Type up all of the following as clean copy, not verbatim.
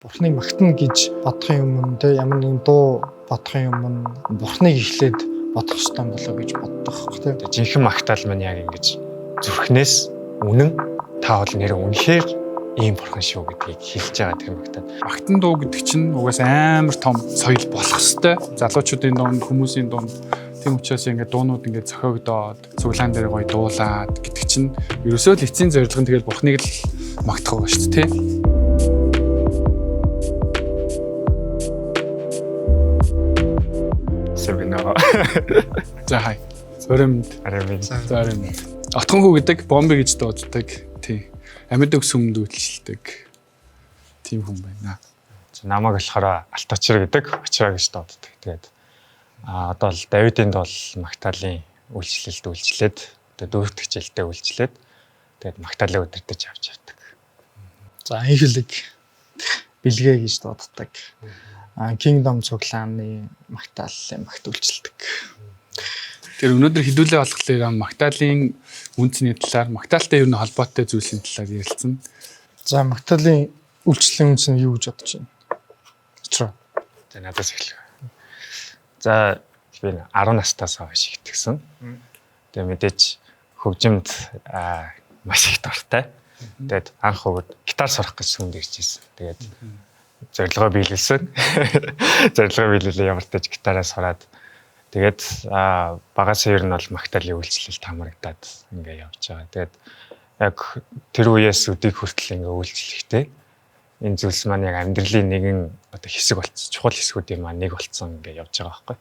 Бурхныг магтана гэж бодохын өмнө те ямар нэгэн дуу бодохын өмнө Бурхныг эхлээд бодох хэрэгтэй болоо гэж боддог те. Жинхэнэ магтаал маань яг ингэж зүрхнээс үнэн та бол нэр үнэхээр ийм бурхан шүү гэдгийг хэлж байгаа тэр магтаал. Магтан дуу гэдэг чинь угаас амар том соёл болох хэвээр. Залуучуудын дунд, хүмүүсийн дунд тийм учраас ингээд дуунууд ингээд зохиогдоод цуглаан дээр гоё дуулаад гэдэг чинь ерөөсөө л эцсийн зорилго нь тэгэл Бурхныг л магтах байгаа шүү дээ, тийм. За хай. Зоримд. Отгонхүү гэдэг бомби гэж дууддаг. Тий. Амьд өгс хүмд үйлчлдэг. Тийм хүн байна. Намайг болохоор Алточир гэдэг очраа гэж дууддаг. Тэгээд одоо л Давидынд бол магтаалын үйлчлэлд үйлчлээд одоо дөрөвт хичээлдээ үйлчлээд тэгээд магтаалаа удирдах авч явдаг. За инхлэг бэлгээ гэж дууддаг. Kingdom цуглааны магтаалын магт үйлчлдэг. Тэр өнөөдөр хэдүүлээ болохоор магтаалын үнцний талаар, магтаалтай ер нь холбоотой зүйлсийн талаар ярилцсан. За магтаалын үйлчлэлийн үнц нь юу гэж бодож байна? Очроо. За надаас эхлэв. За би 10 настаас хойш итгэсэн. Тэгээ мэдээж хөгжимд маш их дуртай. Тэгээд анх өгд гитар сурах гэж сүмд ирж ирсэн. Тэгээд зорилгоо биелүүлсэн. Зорилгоо биелүүлээ ямар ч тач гитараа сураад тэгээд багасаа ер нь бол магтаалын үйлчлэлд хамрагдаад ингээ явж байгаа. Тэгээд яг тэр үеэс өдийг хүртэл ингээ үйлчлэхтэй энэ зүйлс маань яг амьдралын нэгэн одоо хэсэг болцсон. Чухал хэсгүүдийн маань нэг болцсон ингээ явж байгаа байхгүй.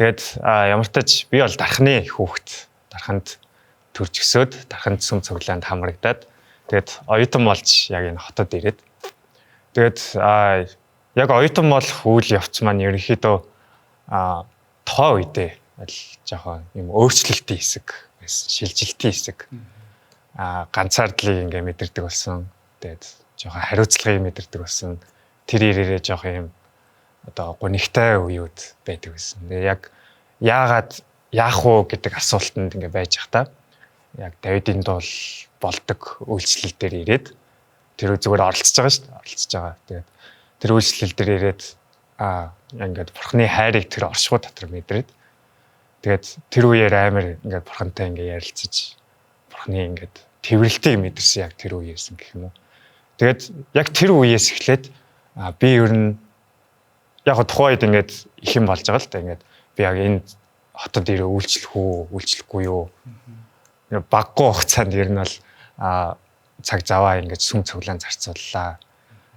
Тэгээд ямар ч тач би бол дархны хүүхэд дарханд төрж өсөөд дарханд сүм цуглаанд хамрагдаад тэгээд оюутан болж яг энэ хотод ирээд тэгээд яг оюутан болох үйл явц маань ерөнхийдөө тухайн үедээ аль жоохон юм өөрчлөлтийн хэсэг байсан, шилжилтийн хэсэг. Ганцаардлыг ингээ мэдэрдэг болсон. Тэгээд жоохон хариуцлагыг мэдэрдэг болсон. Тэр ирээрээ жоохон юм одоо гонигтай үеуд байдаг байсан. Тэгээд яг яагаад яах вэ гэдэг асуултанд ингээ байж захта яг Давидынд бол болдог үйлчлэл дээр ирээд тэр зүгээр оролцож байгаа шүү дээ. Оролцож байгаа. Тэгээд тэр үйлчлэл дээр ирээд ингээд бурхны хайрыг тэр оршихуй дотор мэдрээд тэгээд тэр үеэр амар ингээд бурхантай ингээд ярилцаж бурхны ингээд тэрвэрлтийг мэдэрсэн яг тэр үеэс гэх юм уу. Тэгээд яг тэр үеэс эхлээд би ер нь яг тухайд ингээд их юм болж байгаа л та ингээд би яг энэ хотод ирээ үйлчлэх үү, үйлчлэхгүй юу. Баггүй хугацаанд ер нь бол цаг заваа ингээд сүм цуглаан зарцууллаа.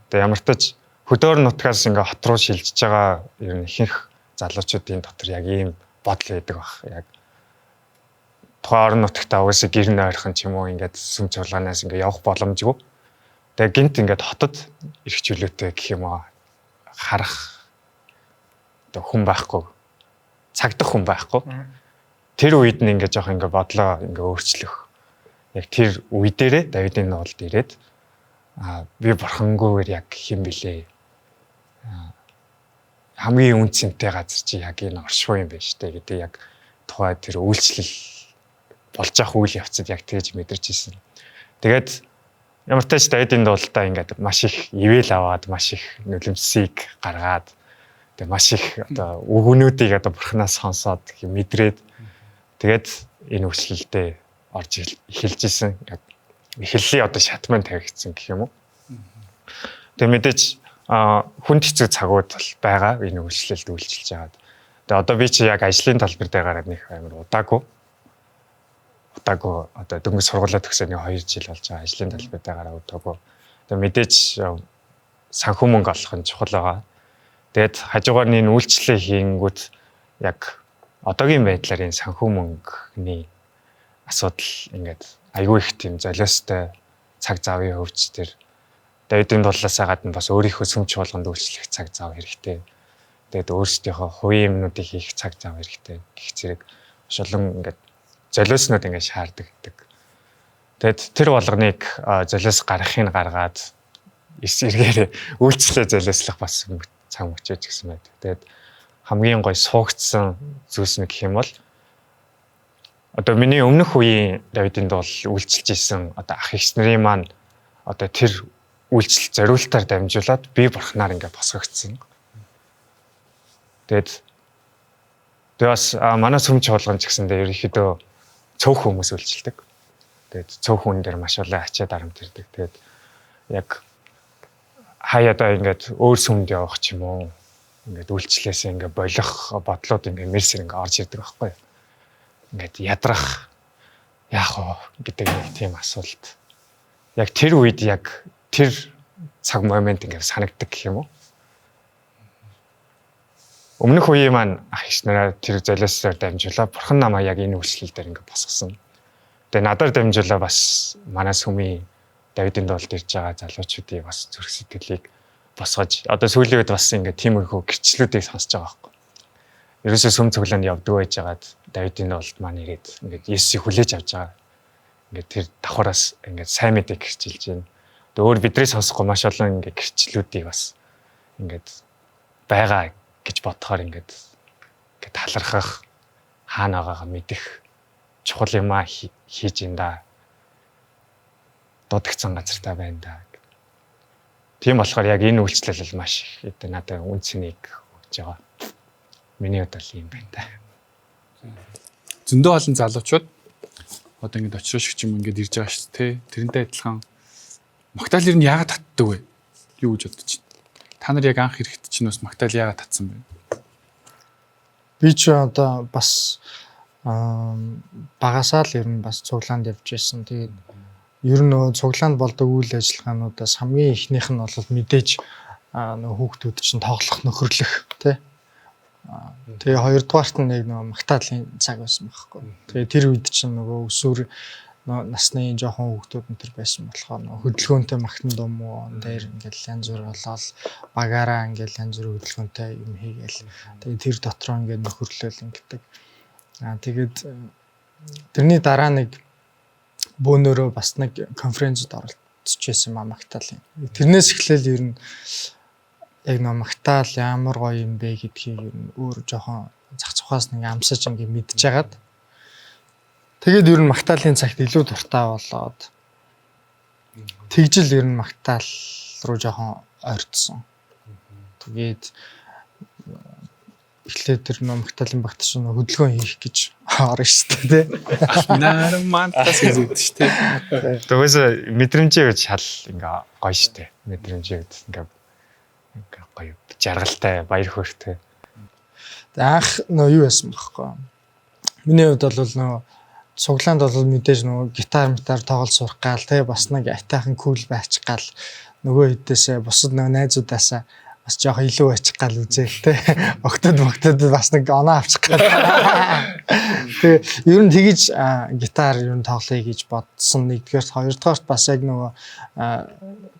Тэгээд ямар ч тач хөдөөр нутгаас ингээ хот руу шилжиж байгаа ер нь ихэнх залуучуудын дотор яг ийм бодол байдаг баг. Яг тухайн орон нутагтаа угаасаа гэр нойрхон ч юм уу ингээд сүм цуглаанаас ингээ явах боломжгүй. Тэгээ гинт ингээд хотод ирэх чөлөөтэй гэх юм аа харах одоо хүн байхгүй. Цагдах хүн байхгүй. Тэр үед нь ингээ жоох ингээ бодлоо ингээ өөрчлөх. Яг тэр үе дээрээ Давидын нуулд ирээд би бурхангүйгээр яг хэм билээ. Хамгийн үнцэнтэй газар чи яг энэ оршихуй юм байна штэ гэдэг яг тухай тэр үйлчлэл болж явах үйл явцад яг тэгж мэдэрч ирсэн. Тэгээд ямар ч тач Давидын дуулалтаа ингээд маш их ивэл аваад маш их нулимсыг гаргаад тэгээд маш их одоо үгнүүдийг одоо бурхнаас сонсоод мэдрээд тэгээд энэ үйлчлэлдээ орж эхэлж исэн. Яг эхлэлийн одоо шатман тавигдсан гэх юм уу. Тэгээд мэдээж хүнд хэцүү цагууд бол байгаа энэ үйлчлэлд үйлчилж байгаад. Тэгээд одоо би чи яг ажлын талбар дээр гараад нэг амар удаагүй одоо дөнгөж сургуулаа төгсөөний 2 жил болж байгаа ажлын талбар дээр гараад удаагүй. Тэгээд мэдээж санхүү мөнгө олох нь чухал байгаа. Тэгээд хажуугаар нь энэ үйлчлэлээ хийнгүүт яг одоогийн байдлаар энэ санхүү мөнгөний асуудал ингээд айгүй их тийм золиостой цаг завын хөвч төр Давидын дуулаасаа гадна бас өөрийнхөө сүм чуулганд үйлчлэх цаг зав хэрэгтэй. Тэгээд өөрсдийнхөө хувийн юмнуудыг хийх цаг зав хэрэгтэй. Гэх зэрэг шулан ингээд золиоснууд ингээд шаарддаг гэдэг. Тэгээд тэр болгоныг золиос гаргахыг гаргаад эсэргээр үйлчлээ золиослох бас цаг мөчөөж гэсэн байдаг. Тэгээд хамгийн гой суугдсан зүйлс нь гэх юм бол одоо миний өмнөх үеийн Давидынд бол үйлчилж исэн одоо ах эгч нарын маань одоо тэр үйлчлэл зориултаар дамжуулаад би бурхнаар ингээд босгогдсон. Тэгээд бас манай сүм чуулган ч гэсэндээ ерөнхийдөө цөөх хүмүүс үйлчлдэг. Тэгээд цөөх хүн дээр маш олон ачаа дарамт ирдэг. Тэгээд яг хаяада ингээд өөр сүмд явах ч юм уу ингээд үйлчлээсээ ингээд болох бодлоод ингээд мессер ингээд орж ирдэг байхгүй юу. Ингээд ядрах яах вэ гэдэг нэг тийм асуулт. Яг тэр үед яг тэр цаг момент ингээд санагддаг гэх юм уу? Өмнөх үеийн маань ах иш нараа тэр золиосоор дамжуулаа бурхан намаа яг энэ үйлчлэл дээр ингээд босгосон. Тэгээ надаар дамжуулаа бас манай сүмийн Давидын доолд ирж байгаа залуучуудыг бас зүрх сэтгэлийг босгож одоо сүүлийн үед бас ингээд тиймэрхүү гэрчлэлүүдийг сонсож байгаа байхгүй. Ерөөсөө сүм цуглаанд явдаг байжгаад Давидын доолд маань ирээд ингээд Есүсийг хүлээж авч байгаа. Ингээд тэр давхараас ингээд сайн мэдээ гэрчилж байна. Тэгээ өөр бидний сонсохгүй маш олон ингээд гэрчлэлүүдийг бас ингээд байгаа гэж бодохоор ингээд талархах хаана байгаагаа мэдэх чухал юм хийж ин да. Дуудагцсан газартаа байна да. Тийм болохоор яг энэ үйлчлэл бол маш их одоо надад үнцнийг өгж байгаа. Миний хувьд бол юм байна да. Зөндөө олон залуучууд одоо ингэж очроо шиг юм ингэж ирж байгаа шүү дээ. Тэрнтэй адилхан магтаал ер нь яагаад татдаг вэ? Юу гэж бодож байна? Та нар яг анх ирэхэд чинь бас магтаал яагаад татсан бэ? Би ч одоо бас багасаа л ер нь бас цуглаанд явж байсан. Тэгээд ер нь цуглаанд болдог үйл ажиллагаануудаас хамгийн ихнийх нь бол мэдээж хүүхдүүд чинь тоглох нөхөрлөх тий. Тэгээ хоёрдугаарт нь яг магтаалын цаг байсан байхгүй. Тэгээ тэр үед чинь өсвөр насны жоохон хүүхдүүд энэ төр байсан болохоор хөдөлгөөнтэй магтан дум уу дээр ингээл янз бүр болоод багаараа ингээл янз бүр хөдөлгөөнтэй юм хийгээл. Тэгээ тэр дотроо ингээд нөхөрлөл ингэдэг. Тэгээд тэрний дараа нэг бөөнөрөө бас нэг конференцд оролцож байсан магтаалын. Тэрнээс эхлээл ер нь яг магтаал ямар гоё юм бэ гэдгийг ер нь өөр жоохон зах цухаас нэг амсаж ингээд мэдчихэгаад тэгээд ер нь магтаалын цагт илүү дуртай болоод тэгжил ер нь магтаал руу жоохон ойртсон. Тэгээд эхлээд тэр магтаалын багт чинь хөдөлгөөн хийх гэж орно шүү дээ тий. Нарамантас гэж үүд шүү дээ. Тэгээс мэдрэмжээ гэж шал ингээ гоё шүү дээ. Мэдрэмжээ гэж ингээ гоё жаргалтай, баяр хөөртэй. Анх юу байсан бэхгүй. Миний хувьд бол цуглаанд бол мэдээж гитар тоглож сурах гал тий бас нэг атайхан кул байчих гал нөгөө хэдээсээ бусад найзуудаасаа бас жоох илүү байчих гал үзээл тий октод бас нэг оноо авчих гал. Тэгээ ер нь тэгэж гитар ер нь тоглоё гэж бодсон. Нэгдүгээрт хоёрдугаарт бас яг нөгөө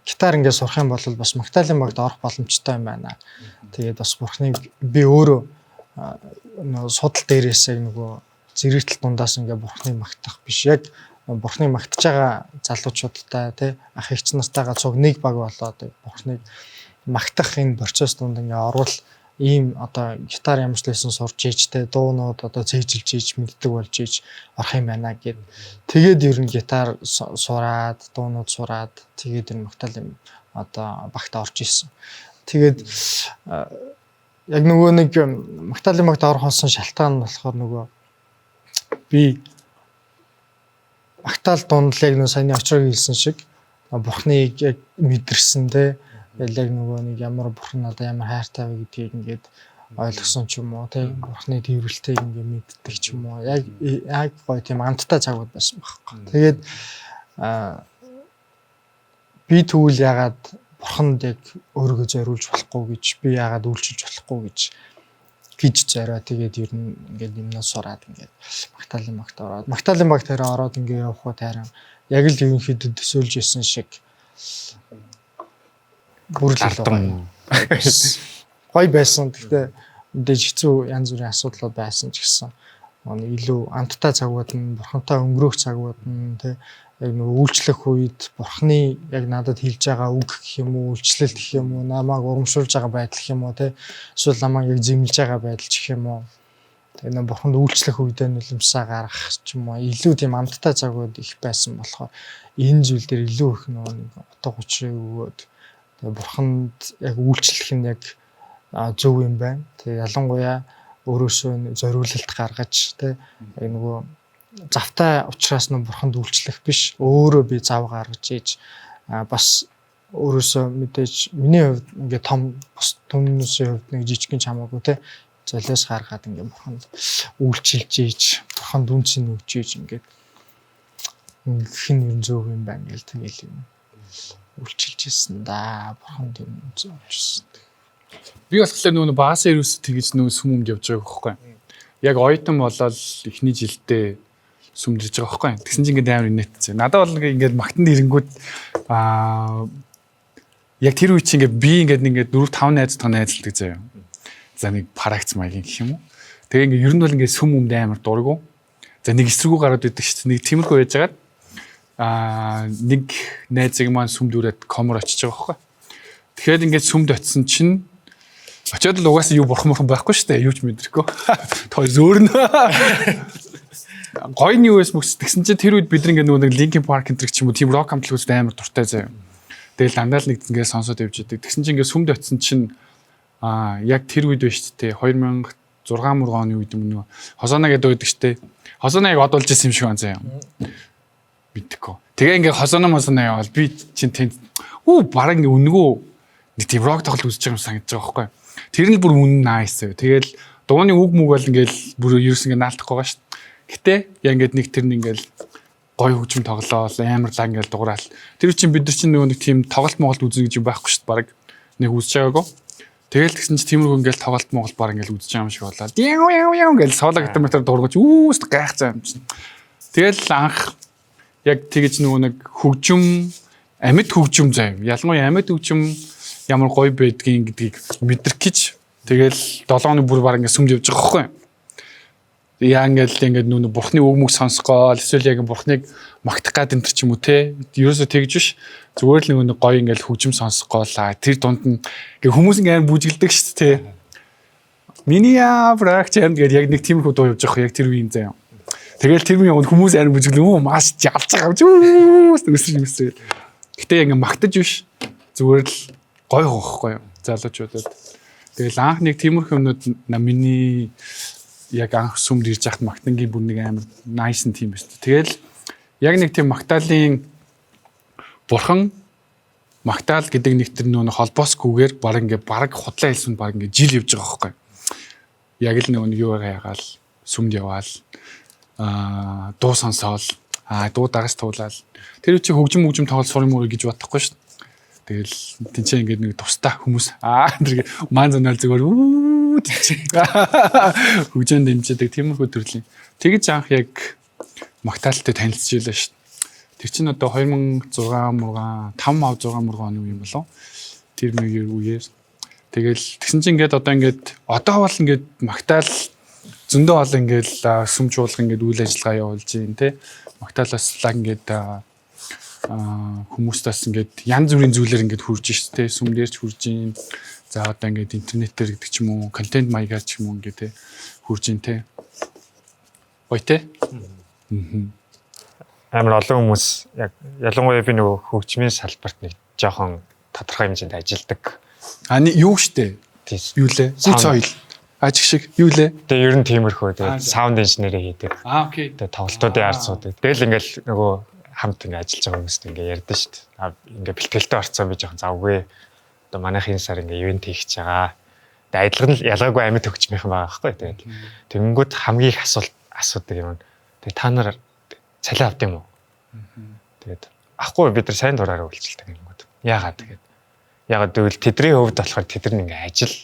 гитар ингээд сурах юм бол бас магтаалын багт орох боломжтой юм байна. Тэгээд бас бурхныг би өөрөө судал дээрээс яг нөгөө зэрэгтэл дундаас ингээ бурхныг магтах биш яг бурхныг магтаж байгаа залуучуудтай тий ах эгч нартайгаа цуг нэг баг болоод бурхныг магтах энэ процесс донд ингээ орвол ийм одоо гитар ямар ч лсэн сурч ийж тий дуунууд одоо цээжилж ийж мэддэг болж ийж орох юм байна гэд. Тэгээд ер нь гитар сураад дуунууд сураад тэгээд энэ магтаалын одоо багт орж исэн. Тэгээд яг нөгөө нэг магтаалын багт орох болсон шалтгаан нь болохоор нөгөө би магтаал дундлыг нэг саяны очрог хэлсэн шиг бурхныг яг мэдэрсэн те яг нөгөө нэг ямар бурхан надад ямар хайртай вэ гэдгийг ингээд ойлгосон ч юм уу те бурхны тэрвэрлтийг ингээд мэддэг ч юм уу яг гоё тийм амттай цагууд байсан байхгүй. Тэгээд би тэгвэл ягаад бурханд яг өөрийгөө зориулж болохгүй гэж би ягаад үйлчилж болохгүй гэж зорио тэгээд ер нь ингээд юмнаас сураад ингээд магтаалын багт ороод магтаалын багт хараа ороод ингээд явах тайран яг л ерөнхийдөө төсөөлж исэн шиг бүрлэл гоё байсан. Гэхдээ мэдээж хэцүү янз бүрийн асуудлууд байсан ч гэсэн илүү амттай цагууд нь бурхантай өнгөрөх цагууд нь тий яг нэг үйлчлэх үед бурхны яг надад хэлж байгаа үг гэх юм уу үйлчлэлт гэх юм уу намайг урамшуулж байгаа байдал гэх юм уу тий эсвэл намайг яг зэмлэж байгаа байдал гэх юм уу Тэгээ нэг бурханд үйлчлэх үедээ нулимсаа гаргах ч юм уу илүү тийм амттай цагууд их байсан болохоор энэ зүйл дээр илүү их нэг утга учирыг өгөөд тэгээ бурханд яг үйлчлэх нь яг зөв юм байна. Тэгээ ялангуяа өөрөөсөө зориулалт гаргаж тэ нөгөө завтай учраас нь бурханд үйлчлэх биш өөрөө би зав гаргаж ийж бас өөрөөсөө мэдээж миний хувьд ингээ том түннээсээ хувьд нэг жижигхэн чамаагүй те золиос гаргаад ингээ бурханд үйлчилж ийж бурханд үнцэн өгч ийж ингээд хин юм зөв юм байна гэл тэгэл юм үйлчилж ирсэн да бурханд юм зөвчсэн. Би болохоор нөгөө баасаа ерөөс тэгж нөгөө сүмөнд явж байгаа байхгүй. Яг оюутан болоод эхний жилдээ сүмдэрж байгаа байхгүй. Тэгсэн чинь ингээд амар инээдсэн. Надад бол ингээд магтанд ирэнгүүд яг тэр үе чинь ингээд би ингээд 4 5 найзтай найзалдаг заяа. За нэг парагц маягийн гэх юм уу. Тэгээ ингээд ер нь бол ингээд сүм өмд амар дургу. За нэг эсрэгүү гараад байдаг шүү дээ. Нэг тиймэрхүү байжгаад нэг найзыг маань сүмд үрээд комор очиж байгаа байхгүй. Тэгэхээр ингээд сүмд очисон чинь очиод л угаасаа юу бурхан байхгүй шүү дээ. Юу ч мэдрэхгүй. Той зөөрнө. Гойны үес мөкс тэгсэн чинь тэр үед бид нэг Linkin Park энэ ч юм уу тийм рок хамтлагууд амар дуртай заяа. Тэгэл дандаа л нэг ингээд сонсоод явж байдаг. Тэгсэн чинь ингээд сүмд очисон чинь яг тэр үед биш тээ 2006 оны үед юм нэг хосоона гэдэг байдаг штэ. Хосоона яг одуулж исэн юм шиг байна заяа. Мэдээгүй. Тэгээ ингээд хосоона мосоона явал би чинь тэнд бараг ингээд үнгөө нэг тийм рок тоглолт үзэж байгаа юм санагдаж байгаа байхгүй. Тэр нь бүр үнэн nice. Тэгэл дууны үг мүг бол ингээд бүр ерөөс ингээд наалтахгүй байгаа шүү. Гэтэ яг ингээд нэг тэр нь ингээд гой хөгжим тоглоол амарлаа ингээд дуграал. Тэр чинь бид нар чинь нэг тийм тоглолт моголт үзнэ гэж юм байхгүй шүү. Бараг нэг үзэж байгаагүй. Тэгэл тэгсэн чинь тиймэрхүү ингээд тоглолт моголт бараг ингээд үзэж байгаа юм шиг болоо. Яа ингээд сооло гитар дургаж үүст гайхацаа юм чинь. Тэгэл анх яг тэгэж нэг хөгжим амьд хөгжим заяа. Ялангуяа амьд хөгжим ямар гоё байдгийг гэдгийг мэдрэх гэж тэгэл 7 оны бүр баг ингээд сүмд явж байгаа байхгүй. Яа ингээд нүг бурхны үг мөг сонсгоо эсвэл яг бурхныг магтах гад энэ ч юм уу те. Ерөөсөө тэгж биш. Зүгээр л нэг гоё ингээд хөгжим сонсгоолаа. Тэр дунд нь ингээд хүмүүс ингээд бүжгэлдэг шүү дээ те. Миний брак чам гэдэг яг нэг тиймэрхүү дуу явж байгаа яг тэр үеийн заяа. Тэгэл тэр үеийн хүмүүс арай бүжгэлээ маш ялж байгаа юм зү. Гэтэ яг ингээд магтаж биш. Зүгээр л гой гохгүй юу залуучуудад. Тэгэл анх нэг тиймэрхүү юмнууд миний яг анх сүмд ирж яхад магтангийн бүр нэг амар nice тийм байсан. Тэгэл яг нэг тийм магтаалын бурхан магтаал гэдэг нэг тэр нөө холбоосгүйгээр баг худлаа хэлсэн баг ингээ жил явж байгаа байхгүй. Яг л нэг юу ягаал сүмд яваал дуу сонсоол дуу дагаж туулаад тэр үчи хөгжим тоглол сурах мөр гэж бодохгүй шүү. Тэгэл тэнцээ ингээд нэг тустай хүмүүс тэр маань зонаал зүгээр хөгжөөнд дэмждэг тиймэрхүү төрлийн. Тэгэж анх яг магтаалтай танилцж байлаа шүү. Тэр чинь одоо 2006 оны үе юм болов. Тэр үеэр тэгэл тэгсэн чинь одоо бол ингээд магтаал зөндөө бол ингээд сүмжуулах ингээд үйл ажиллагаа явуулж байна те. Магтаалаас ингээд хүмүүстээс ингээд янз бүрийн зүйлээр ингээд хурж штэ сүмдэр ч хурж ийн за одоо ингээд интернетээр гэдэг ч юм уу контент маягаар ч юм уу ингээд те хурж ийн те гоё те амар олон хүмүүс яг ялангуяа би нөгөө хөгжмийн салбарт нэг жоохон тодорхой хэмжээнд ажилладаг юу штэ юу лээ үц соёл ажиг шиг юу лээ тэгээ ер нь тиймэрхүү тэгээ саунд инженерийг хийдэг окей тэгээ тоглолтуудын ард суудаг тэгэл ингээл нөгөө хамт ингээ ажиллаж байгаа хүмүүст ингээ ярьдэн шүү дээ. Ингээ бэлтгэлтэй орцсон би жоохон завгүй. Одоо манайх энэ сар ингээ ивент хийх гэж байгаа. Тэгээ адилхан л ялгаагүй амьд хөгжмийнхэн байгаа байхгүй. Тэгээд тэгэнгүүт хамгийн их асуудаг юм. Тэгээ та нар цалин авд юм уу? Тэгээд ахгүй бид нар сайн дураараа үйлчилдэг юмгууд. Яагаад тэгээд гэвэл тэдний хувьд болохоор тэд нар ингээ ажил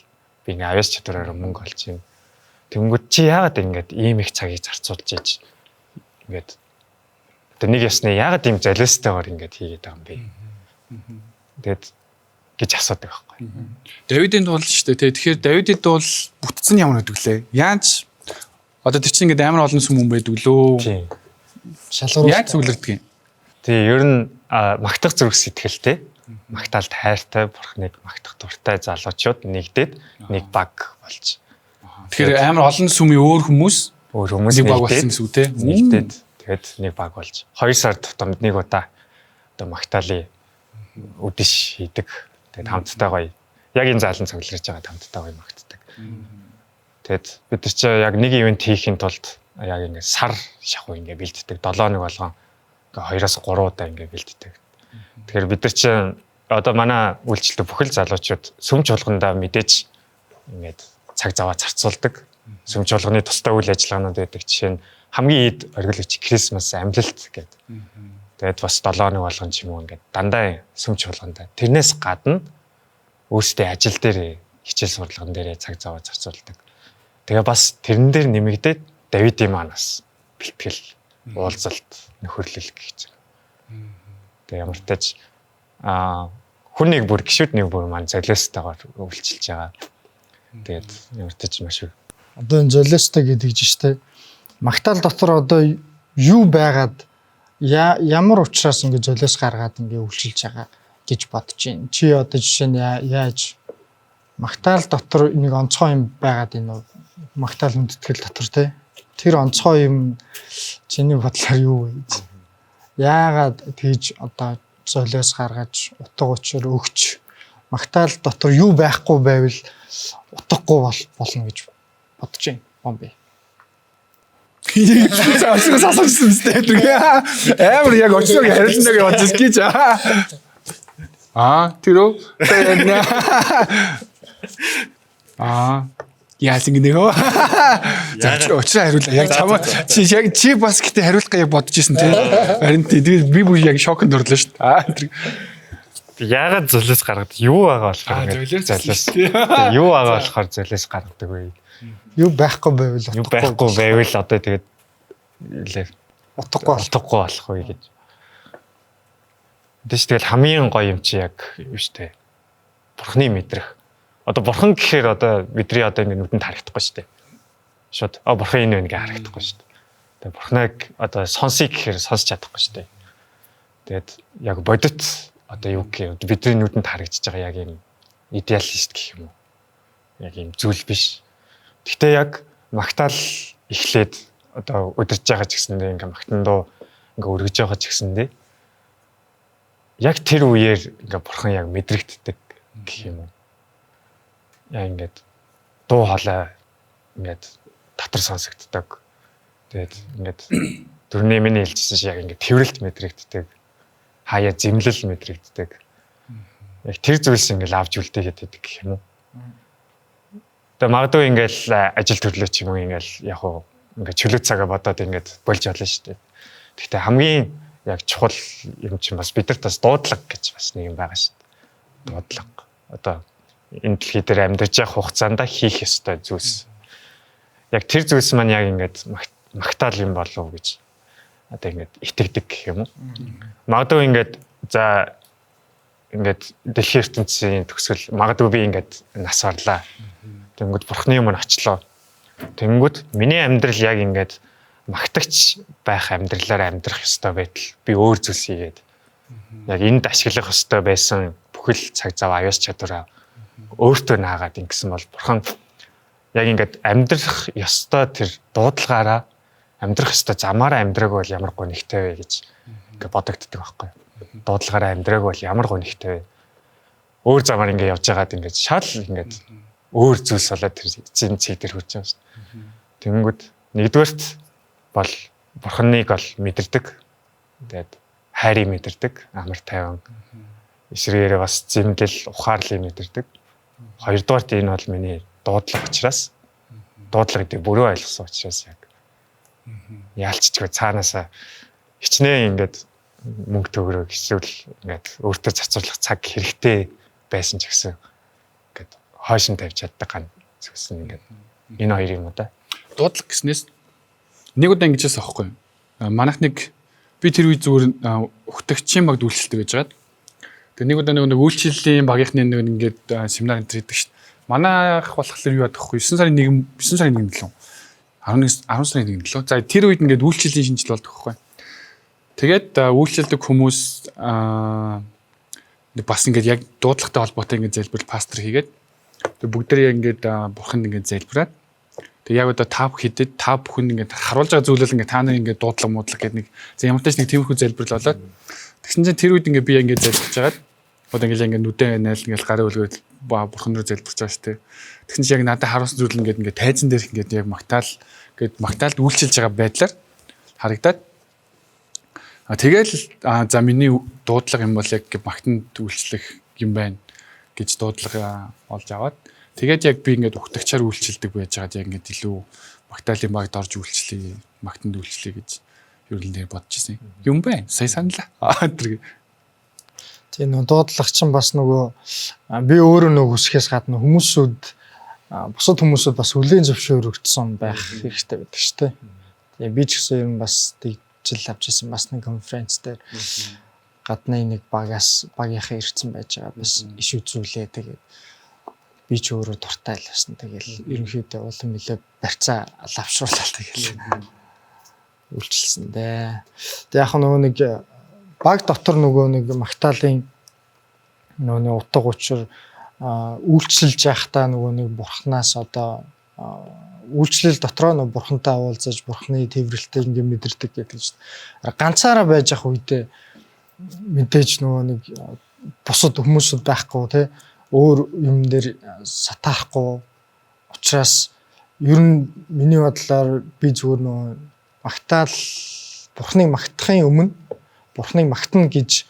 би ингээ авьяас чадвараараа мөнгө олж юм. Тэгэнгүүт чи яагаад ингээд ийм их цагийг зарцуулж ийж ингээд тэг нэг ясны яагаад ийм залиустайгаар ингэж хийгээд байгаа юм бэ? Тэгэд гэж асуудаг байхгүй. Давидын дуул шүү дээ. Тэгэхээр Давидын дуул бүтцэн ямар байдаг лээ? Яаж одоо тэр чинь ингэ амар олон сүм байдаг лөө. Тийм. Шалгуур. Яаж зөвлөрдөг юм? Тэгээ ер нь магтах зүрх сэтгэлтэй, магтаалд хайртай, бурхныг магтах дуртай залуучууд нэгдээд нэг баг болж Тэгэхээр амар олон сүмийн өөр хүмүүс нэг баг болсон гэсэн үг те. Нэгдээд тэгээд нэг баг болж 2 сар тутамд нэг удаа одоо магтаалын үдэш хийдэг. Тэгээд хамтдаа гоё. Яг энэ заалан цугларч байгаа хамтдаа гоё магтдаг. Тэгээд бид нар чи яг нэг ивент хийхин тулд яг ингээд сар шахуу ингээд бэлддэг. 7 нэг болгон ингээд 2-3 удаа ингээд бэлддэг. Тэгэхээр бид нар чи одоо манай үйлчлэлтэй бүхэл залуучууд сүм чуулгандаа мэдээж ингээд цаг заваа зарцуулдаг. Сүм чуулганы тусдаа үйл ажиллагаанууд байдаг. Жишээ нь хамгийн ихэд оргилогч Крисмас, амлалт гэдэг. Тэгээд бас 7 нэг болгон ч юм уу ингээд дандаа сүм чуулгандаа. Тэрнээс гадна өөрсдөө ажил дээр хичээл сурлаган дээр цаг заваа зарцуулдаг. Тэгээ бас тэрэн дээр нэмэгдээд Давидын маань бас бэлтгэл, уулзалт, нөхөрлөл гэж. Тэгээ ямар ч тач хүн нэг бүр гişүүд нэг бүр маань золиостойгоор үйлчилж байгаа. Тэгээд ямар ч тач маш их. Одоо энэ золиостой гэдэг чинь магтаал дотор одоо юу байгаад ямар учраас ингэ золиос гаргаад ингэ үйлчилж байгаа гэж бодож байна. Чи одоо жишээ нь яаж магтаал дотор нэг онцгой юм байгаад энэ магтаал хүндэтгэл дотор тэр онцгой юм чиний бодлоор юу вэ? Яагаад тэгж одоо золиос гаргаж утга учир өгч магтаал дотор юу байхгүй байвал утгагүй болно гэж бодож байна. Бомбе. Асууж асуужсэн мэт амар яг очсон харилцааг явуулж гэж. Тэр үү? Яасан гинэ хөө. Очроо хариулаа. Яг чамаа чи бас гэтээ хариулахгаа яг бодож исэн тий. Харин тэгээд би бүр яг шокнд орлоо шүү дээ. Яагаад золиос гаргадаг? Юу байгаа болохоор ингэж золиос. Юу байгаа болохоор золиос гаргадаг вэ? Юу байхгүй байвал одоо тэгээд утгагүй болох вэ гэж. Тэс тэгэл хамгийн гоё юм чи яг юу штэ. Бурхны мэдрэх. Одоо бурхан гэхээр одоо бидний одоо ингэ нүдэнд харагдахгүй штэ. Шууд бурхан энэ ингээ харагдахгүй штэ. Тэгээ бурхныг одоо сонсъё гэхээр сонсч чадахгүй штэ. Тэгээд яг бодит одоо юу гэхээр бидний нүдэнд харагдаж байгаа яг юм идеалист гэх юм уу. Яг юм зүйл биш. Гэхдээ яг магтаал эхлээд одоо өдөрж байгаа ч гэсэндээ ингээ магтандуу ингээ өргөж байгаа ч гэсэндээ яг тэр үеэр ингээ бурхан яг мэдрэгддэг гэх юм уу. Яг ингээд дуу хоолой ингээд татар сонсогддог. Тэгээд ингээд дөрний миний хэлжсэн шиг яг ингээд тэрвэрлт мэдрэгддэг. Хаяа зэмлэл мэдрэгддэг. Яг тэр зүйлс ингээд авч үлдээгээд байдаг гэх юм уу. Тэгээд магадгүй ингээд ажил төрлөө ч юм уу ингээд яг уу ингээд чөлөө цагаа бодоод ингээд болж болно шүү дээ. Гэхдээ хамгийн яг чухал юм чинь бас бидэрт бас дуудлага гэж бас нэг юм байгаа шүү дээ. Дуудлага. Одоо энэ дэлхий дээр амьдарч явах хугацаанд хийх ёстой зүйлс. Яг тэр зүйлс маань яг ингээд магтаал юм болов уу гэж одоо ингээд итгэдэг гэх юм уу. Магадгүй ингээд за ингээд дэлхийн ертөнцийн төгсгөл магадгүй би ингээд нас орлаа. Тэнгүүд бурхны юм очлоо. Тэнгүүд миний амьдрал яг ингээд магтагч байх амьдралаар амьдрах ёстой байтал би өөр зүйлс хийгээд яг энд ашиглах ёстой байсан бүхэл цаг зав аюус чадвараа өөртөө наагаад ингэсэн бол бурхан яг ингээд амьдрах ёстой тэр дуудлагаараа амьдрах ёстой замаараа амьдраг бол ямар гонигтай вэ гэж ингээд бодогддог байхгүй. Дуудлагаараа амьдраг бол ямар гонигтай вэ? Өөр замаар ингээд явж байгаад ингээд шал ингээд өөр зүйлс болоод тэр эцсийн цэг дээр хүрч байгаа шүү дээ. Тэнгүүд нэгдүгээрт бол бурханыг бол мэдэрдэг. Тэгээд хайрыг мэдэрдэг, амар тайван. Эсрэгээрээ бас зэмлэл, ухаарлыг мэдэрдэг. Хоёрдугаарт энэ бол миний дуудлага учраас дуудлага гэдэг бүрөө ойлгосон учраас яг яалччгүй цаанаасаа хичнээн ингээд мөнгө төгрөг эсвэл ингээд өөртөө зарцуулах цаг хэрэгтэй байсан ч гэсэн ингээд хойшин тавьж чаддаг ган зүйлс ингээд энэ хоёр юм уу да. Дуудлага гэснээс нэг удаа ингэжээс аахгүй. Манайх нэг би тэр үе зүгээр өгтөгчийн багт үйлчлэлтэй байж байгаад. Тэгээ нэг удаа нэг үйлчлэлийн багийнхны нэг ингээд семинар энэ хийдэг шүү дээ. Манайх болохоор юу ядахгүй 9 сарын 1 лөө 10 сарын 1 лөө. За тэр үед ингээд үйлчлэлийн шинжил болдог байхгүй. Тэгээд үйлчлэлдэг хүмүүс бас ингээд яг дуудлагатай холбоотой ингээд залбирал пастор хийгээд тэг бүгдээрээ ингээд бурхан ингээд залбираад Тэг яг одоо та бүхэд та бүхэн ингээд харуулж байгаа зүйлэл ингээд та нар ингээд дуудлага муудлага гэдэг нэг ямар ч нэг тиймэрхүү залбирал болоод тэгсэн чинь тэр үед ингээд би ингээд залбирч байгаад одоо ингээд нүдэн найл ингээд гарын үлгээд бурхан руу залбирч байгаа шүү дээ. Тэгсэн чинь яг надад харуулсан зүйл ингээд тайзан дээрх ингээд яг магтаалд үйлчилж байгаа байдлаар харагдаад тэгэл за миний дуудлага юм бол яг магтанд үйлчлэх юм байна гэж дуудлага олж аваад тэгээд яг би ингээд ухтагчаар үйлчилдэг байж байгаад яг ингээд илүү магтаалын багт орж үйлчлэе, магтанд үйлчлэе гэж ер нь дээр бодож ирсэн юм байна. Сая саналаа. Тийм нөө дуудлага чинь бас нөгөө би өөрөө нөгөө хүсэхээс гадна хүмүүсүүд бусад хүмүүсүүд бас хүлээн зөвшөөрөгдсөн байх хэрэгтэй байдаг шүү дээ. Тэгээ би ч гэсэн ер нь бас жил авч ирсэн бас нэг конференц дээр гадны нэг багийнхаа ирсэн байж байгаа бас иш үзүүлээ тэгээд би ч өөрөө дуртай л байсан. Тэгэл ерөнхийдөө улам нэлээ барьцаа лавшруулаад тэгэл үйлчилсэн дээ. Тэг яг нөгөө нэг баг дотор нөгөө нэг магтаалын нөгөө утга учир үйлчлэлж байхдаа нөгөө нэг бурхнаас одоо үйлчлэл дотроо нөгөө бурхантай уулзаж бурхны тээврэлтэй ингэ мэдэрдэг гэдэг чинь ганцаараа байж ах үедээ мэдээж нөгөө нэг бусад хүмүүсүүд байхгүй тий өөр юм дээр сатаахгүй учраас ер нь миний бодлоор би зүгээр нөгөө магтаал бурхныг магтахын өмнө бурхныг магтана гэж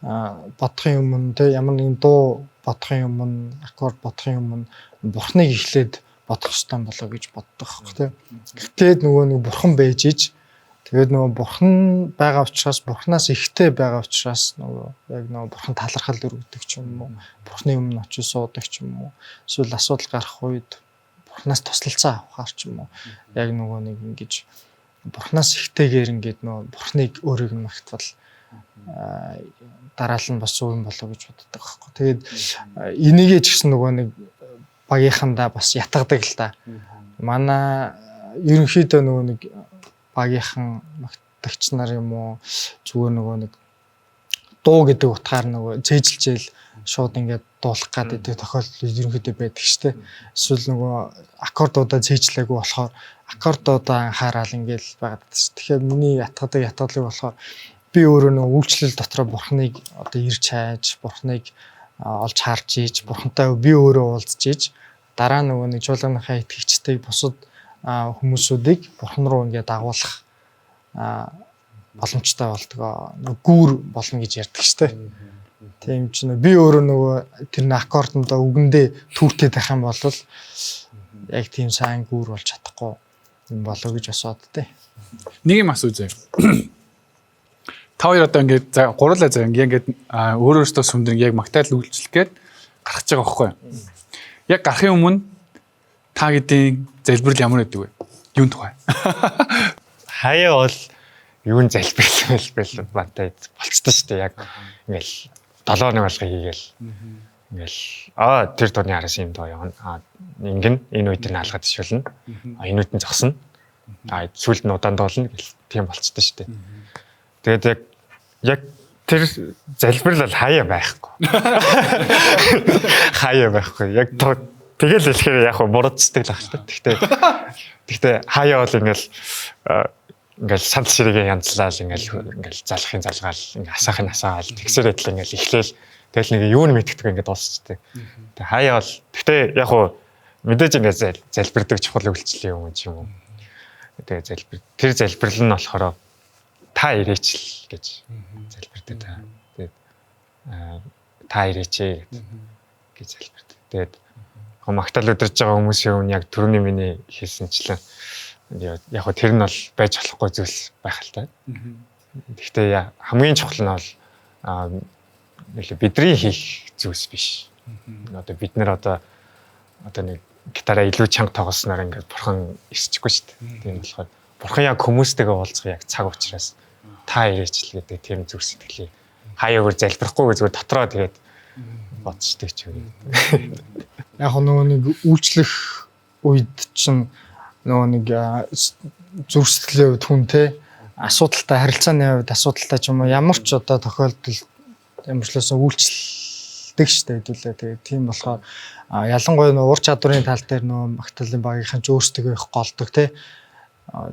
бодохын өмнө тэ ямар нэгэн дуу бодохын өмнө аккорд бодохын өмнө бурхныг эхлээд бодох ёстой болоо гэж боддог байхгүй тэ. Гэхдээ нөгөө нэг бурхан байж иж тэгээд нөгөө бурхан байгаа учраас бурхнаас ихтэй байгаа учраас нөгөө яг нөгөө бурхан талархал өргөдөг ч юм уу бурхны өмнө очиж суудаг ч юм уу эсвэл асуудал гарах үед бурхнаас туслалцаа авахар ч юм уу яг нөгөө нэг ингэж бурхнаас ихтэйгээр ингээд нөгөө бурхныг өөрийг нь магтвал дараал нь бас зөв юм болоо гэж боддог байхгүй. Тэгээд энийгээ ч гэсэн нөгөө нэг багийнхандаа бас ятгадаг л да. Манай ерөнхийдөө нөгөө нэг багийнхан магтагч нар юм уу зүгээр нөгөө нэг дуу гэдэг утгаар нөгөө зээжилжээл шууд ингээд дуулах гэдэг тохиолдол ерөнхийдөө байдаг шүү дээ. Эсвэл нөгөө аккордуудаа зээжлээгүй болохоор аккордуудаа анхаарал ингээд байгаад байна шүү. Тэгэхээр миний ятгадаг болохоор би өөрөө нөгөө үйлчлэл дотроо бурхныг одоо ирж хайж бурхныг олж харж ийж бурхантай би өөрөө уулзж ийж дараа нөгөө нэг жуулгийнхаа итгэгчтэй бусад хүмүүсүүдийг бурхан руу ингээд дагуулах боломжтой болдгоо гүүр болно гэж ярьдаг штэ. Тийм ч нөө би өөрөө нөгөө тэр аккордондоо үгэндээ түүртэй байх юм бол яг тийм сайн гүүр болж чадахгүй юм болоо гэж бас боддتي. Нэг юм асуу заяа. Та хоёр одоо ингээд гурлаа заяа ингээд өөрөөсөө сүмдрэн яг магтаал үйлчлэх гээд гарч байгаа байхгүй юу? Яг гарахын өмнө та гэдгийн залбирал ямар байдаг вэ? Юун тухай? Хаяа бол юун залбирал бантай болцсон шүү дээ. Яг ингээл 7 нэг болгоо хийгээл. Ингээл тэр дууны араас юм доо явна. Ингэн энэ үед нь хаалгаад тишүүлнэ. Энэ үед нь зогсно. Сүүлд нь удаан доолно гэл тийм болцсон шүү дээ. Тэгээд яг тэр залбирал бол хаяа байхгүй. Хаяа байхгүй. Яг тэгэл хэлэхээр яг бурууддаг л ах шүү дээ. Гэхдээ хаяа бол ингээл сандал ширээгээ янзлал ингээл залахын залгаал ингээ асаахын асаагаал тэгсэр адил ингээл эхлээл тэгэл нэг юу нь мэддэг ингээд дуусчихдээ. Тэгээ хаяа бол гэхдээ яг мэдээж ингээ залбирдаг чухал үйлчлэлийн юм ч юм уу. Тэгээ тэр залбирал нь болохоор та ирээч л гэж залбирдаг та. Тэгээд та ирээч гэж залбирдаг. Тэгээд магтаал өдөрж байгаа хүмүүсийн өмнө яг түрүүний миний хэлсэнчлэн яг тэр нь бол байж болохгүй зүйл байх л та. Гэхдээ хамгийн чухал нь бол бидний хийх зүйлс биш. Одоо бид нэр одоо нэг гитараа илүү чанга тоглосноор ингээд бурхан ирчихгүй шүү дээ. Тийм болохоор бурхан яг хүмүүстэйгээ уулзах яг цаг учраас та ирээч л гэдэг тийм зүрх сэтгэлээ хаяагаар залбирахгүй зүгээр дотроо тэгээд бодчихдээ ч юм. Яг нөгөө нэг үйлчлэх үед чинь нөгөө нэг зүрх сэтгэлийн хувьд хүн те асуудалтай харилцааны хувьд асуудалтай ч юм уу ямар ч одоо тохиолдолд ямарчлаасаа үйлчлэл бэлддэг штэ хэдүүлээ. Тэгээд тийм болохоор ялангуяа нөө ур чадварын тал дээр нөө Магтаалын багийнхан ч өөрсдөө их голдог те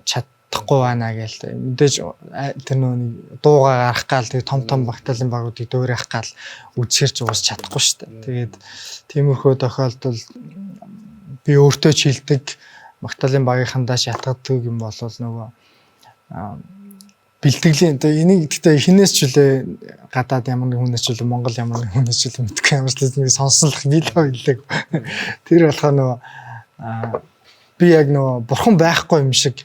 чадахгүй байна гээл мэдээж тэр нөө дуугаа гарах гал тэгээд том Магтаалын багуудыг дөөрөх гал үзсэрч уус чадахгүй штэ. Тэгээд тиймэрхүү тохиолдолд би өөртөө чилдэг Магтаалын багийнхандаа шатгадаг юм бол нөгөө бэлтгэлийн энийг гэхдээ хинээс ч үлээ гадаад ямар нэг хүнээс ч үлээ Монгол ямар нэг хүнээс ч үлээ мэдгүй ямар ч нэг сонслох би л хэлдэг. Тэр болохоор нөгөө би яг нөгөө бурхан байхгүй юм шиг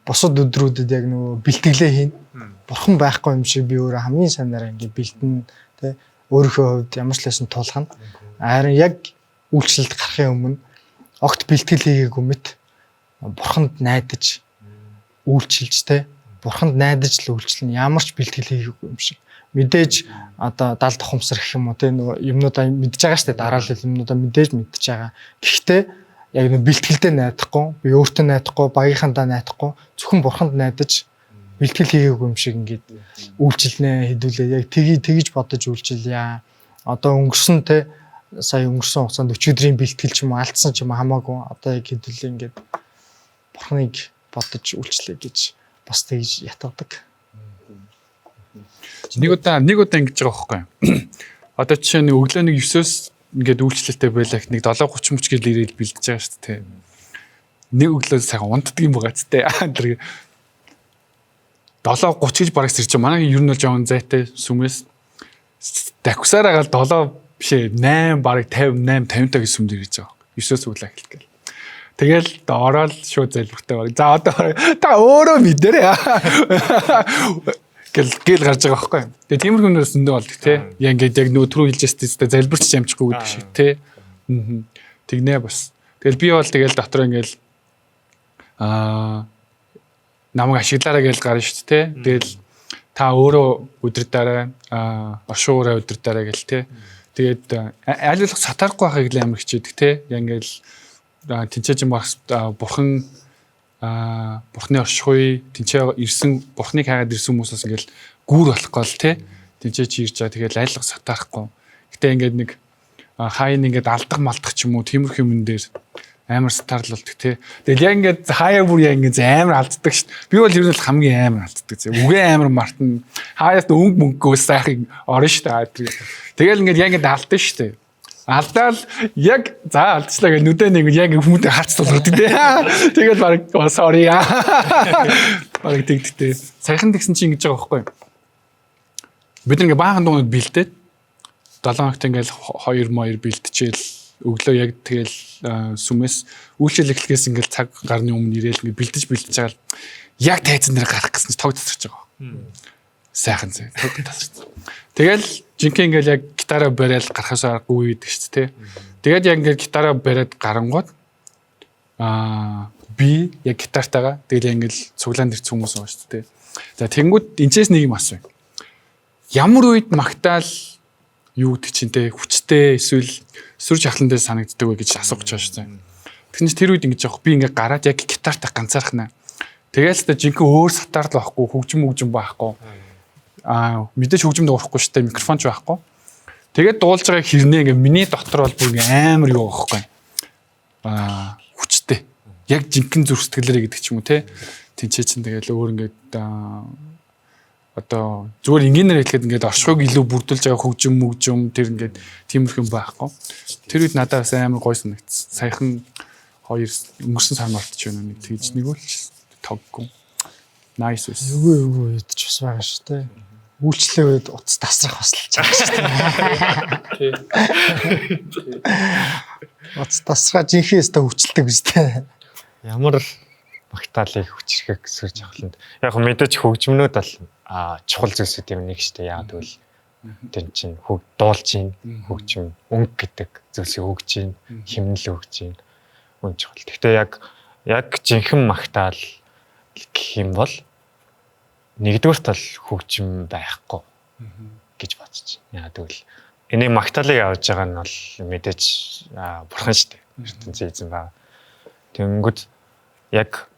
бусад өдрүүдэд яг нөгөө бэлтгэлээ хийн. Бурхан байхгүй юм шиг би өөрөө хамгийн сайнараа ингэ бэлтэн тэ өөрийнхөө хувьд ямар ч лсэн тулхна. Харин яг үйлчлэлд гарахын өмнө огт бэлтгэл хийгээгүй мэт бурханд найдаж үйлчилж тэ бурханд найдаж л үйлчлэн ямар ч бэлтгэл хийгээгүй юм шиг. Мэдээж одоо 70 тухамсар гэх юм уу те нөгөө юмнуудаа мэдж байгаа штэ дараалал юмнуудаа мэдээж мэдж байгаа. Гэхдээ яг нэг бэлтгэлдээ найдахгүй, би өөртөө найдахгүй, багийнхандаа найдахгүй, зөвхөн бурханд найдаж бэлтгэл хийгээгүй юм шиг ингээд үйлчлэнэ хэдүүлээ. Яг тэгж бодож үйлчилъя. Одоо өнгөрсөн те сая өнгөрсөн хугацаанд 40 өдрийн бэлтгэл ч юм уу алдсан ч юм хамаагүй. Одоо яг хэдүүлээ ингээд бурхныг бодож үйлчлэе гэж бас тэгж ятгадаг. Нэг удаа ингэж байгаа байхгүй. Одоо жишээ нь өглөө нэг 9-оос ингээд үйлчлэлтэй байлаа нэг 7:30 гэл ирээл бэлдэж байгаа шүү дээ. Нэг өглөө сайхан унтдаг юм байгаа ч дээ. Тэр 7:30 гэж бараг сэрч манай ер нь бол жоон зайтай сүмээс дахусаар агаал 7 бишээ 8 бараг 58 50 гэж сүмд ирж байгаа. 9-оос өглөө эхэлдэг. Тэгэл ороод шууд залбиртай баг. За одоо та өөрөө мэдэрээ. Гэл гарч байгаа байхгүй. Тэгээ тиймэрхүү нөөс зөндөө болдог те. Яг ингээд яг нөө түрүү хэлж ястаа залбирч амжихгүй гэдэг шиг те. Тэгнэ бас. Тэгэл би бол тэгэл дотор ингээд намайг ашиглаараа гэж гарна шүү дээ те. Тэгэл та өөрөө өдөрдөө оршуураа өдөрдөө гэл те. Тэгээд аль болох сатарахгүй байхыг л амар хичээдэг те. Яг ингээд тэнцээж бурхан бурхны оршихуй тэнцээ ирсэн бурхныг хайгаад ирсэн хүмүүсээс ингээл гүүр болохгүй л тий тэнцээж ирж байгаа тэгэл айлга сатарахгүй. Гэтэ ингээд нэг хайн ингээд алдах малтах ч юм уу тиймэрхүү юм дээр амар сатарл болдог тий. Тэгэл яг ингээд хаяа бүр яг ингээд амар алддаг шүү дээ. Би бол ер нь хамгийн амар алддаг зэ. Үгээ амар мартна. Хаяас мөнгөө сайхыг орно шүү дээ. Тэгэл ингээд яг ингээд алдсан шүү дээ. Алдаал яг за алдчихлаа гэж нүдэ нэг яг хүмүүстээ харц тулгардаг тий. Тэгээд баг sorry яа. Баг тэгдэгтэй. Саяхан тэгсэн чинь ингэж байгаа байхгүй. Бид нэг баахан дуунууд бэлдээд 7 хоногт ингээл 2 бэлтчихэл өглөө яг тэгэл сүмээс үйлчлэл эхлэхээс ингээл цаг гарны өмнө ирээл ингээ бэлдэж байгаа. Яг тайзан дээр гарах гэсэн чинь тог тасарч байгаа. Сайхан зэ. Тог тасарч. Тэгэл жинхэнэ ингээл яг гитараа бариад гарахаас аргагүй гэдэг шүү дээ. Тэгээд яг ингээл гитараа бариад гарангууд би яг гитартайгаа тэгэл ингээл цуглаан дэрч хүмүүс байгаа шүү дээ. За тэнгууд энэчээс нэг юм асууя. Ямар үед Магтаал юу гэдэг чинь те хүчтэй эсвэл сүр жахлан дээр санагддаг вэ гэж асууж байгаа шүү дээ. Тэгнэж тэр үед ингэж явах би ингээ гараад яг гитартаа ганцаархнаа. Тэгээл ч жинхэнэ өөр сатаар л байхгүй хөгжим байхгүй. Мэдээж хөгжимд урахгүй шүү дээ микрофон ч байхгүй. Тэгээд дуулж байгаа хэрнээ ингээ миний дотор бол бүр ингээ амар юу байхгүй. Хүчтэй. Яг жинхэнэ зүрх сэтгэлээрээ гэдэг ч юм уу те. Тинчээ чин тэгэл өөр ингээд одоо зүгээр энгийнээр хэлэхэд ингээд оршихуйг илүү бүрдүүлж байгаа хөгжим тэр ингээд тиймэрхэн байхгүй. Тэр үед надад амар гой санагдсан. Саяхан өнгөрсөн сар мартч байна нэг тэгж нэг үл тоггүй. Nice үс. Үгүй үед ч бас байгаа шүү дээ. Үйлчлээ үед утас тасрах баслж байгаа шүү дээ. Утас тасраа жинхэнэ өстө хүчилдэг үстэй. Ямар Магтаалыг хүчрэхэг сэрж авахланд. Яг мэдээж хөгжмнүүд бол чухал зүйлсүүд юм нэг штэ. Яг тэгвэл тэр чинь дуулж ийн хөгжим өнгө гэдэг зүйлсийг өгж ийн химнэл өгж ийн үн чухал. Гэхдээ яг жинхэнэ Магтаал гэх юм бол нэгдүгээрт бол хөгжим байхгүй гэж бодож байна. Яг тэгвэл энийг Магтаалыг авч байгаа нь бол мэдээж бурхан штэ. ертөнцийн эзэн байгаа. Тэнгүүд яг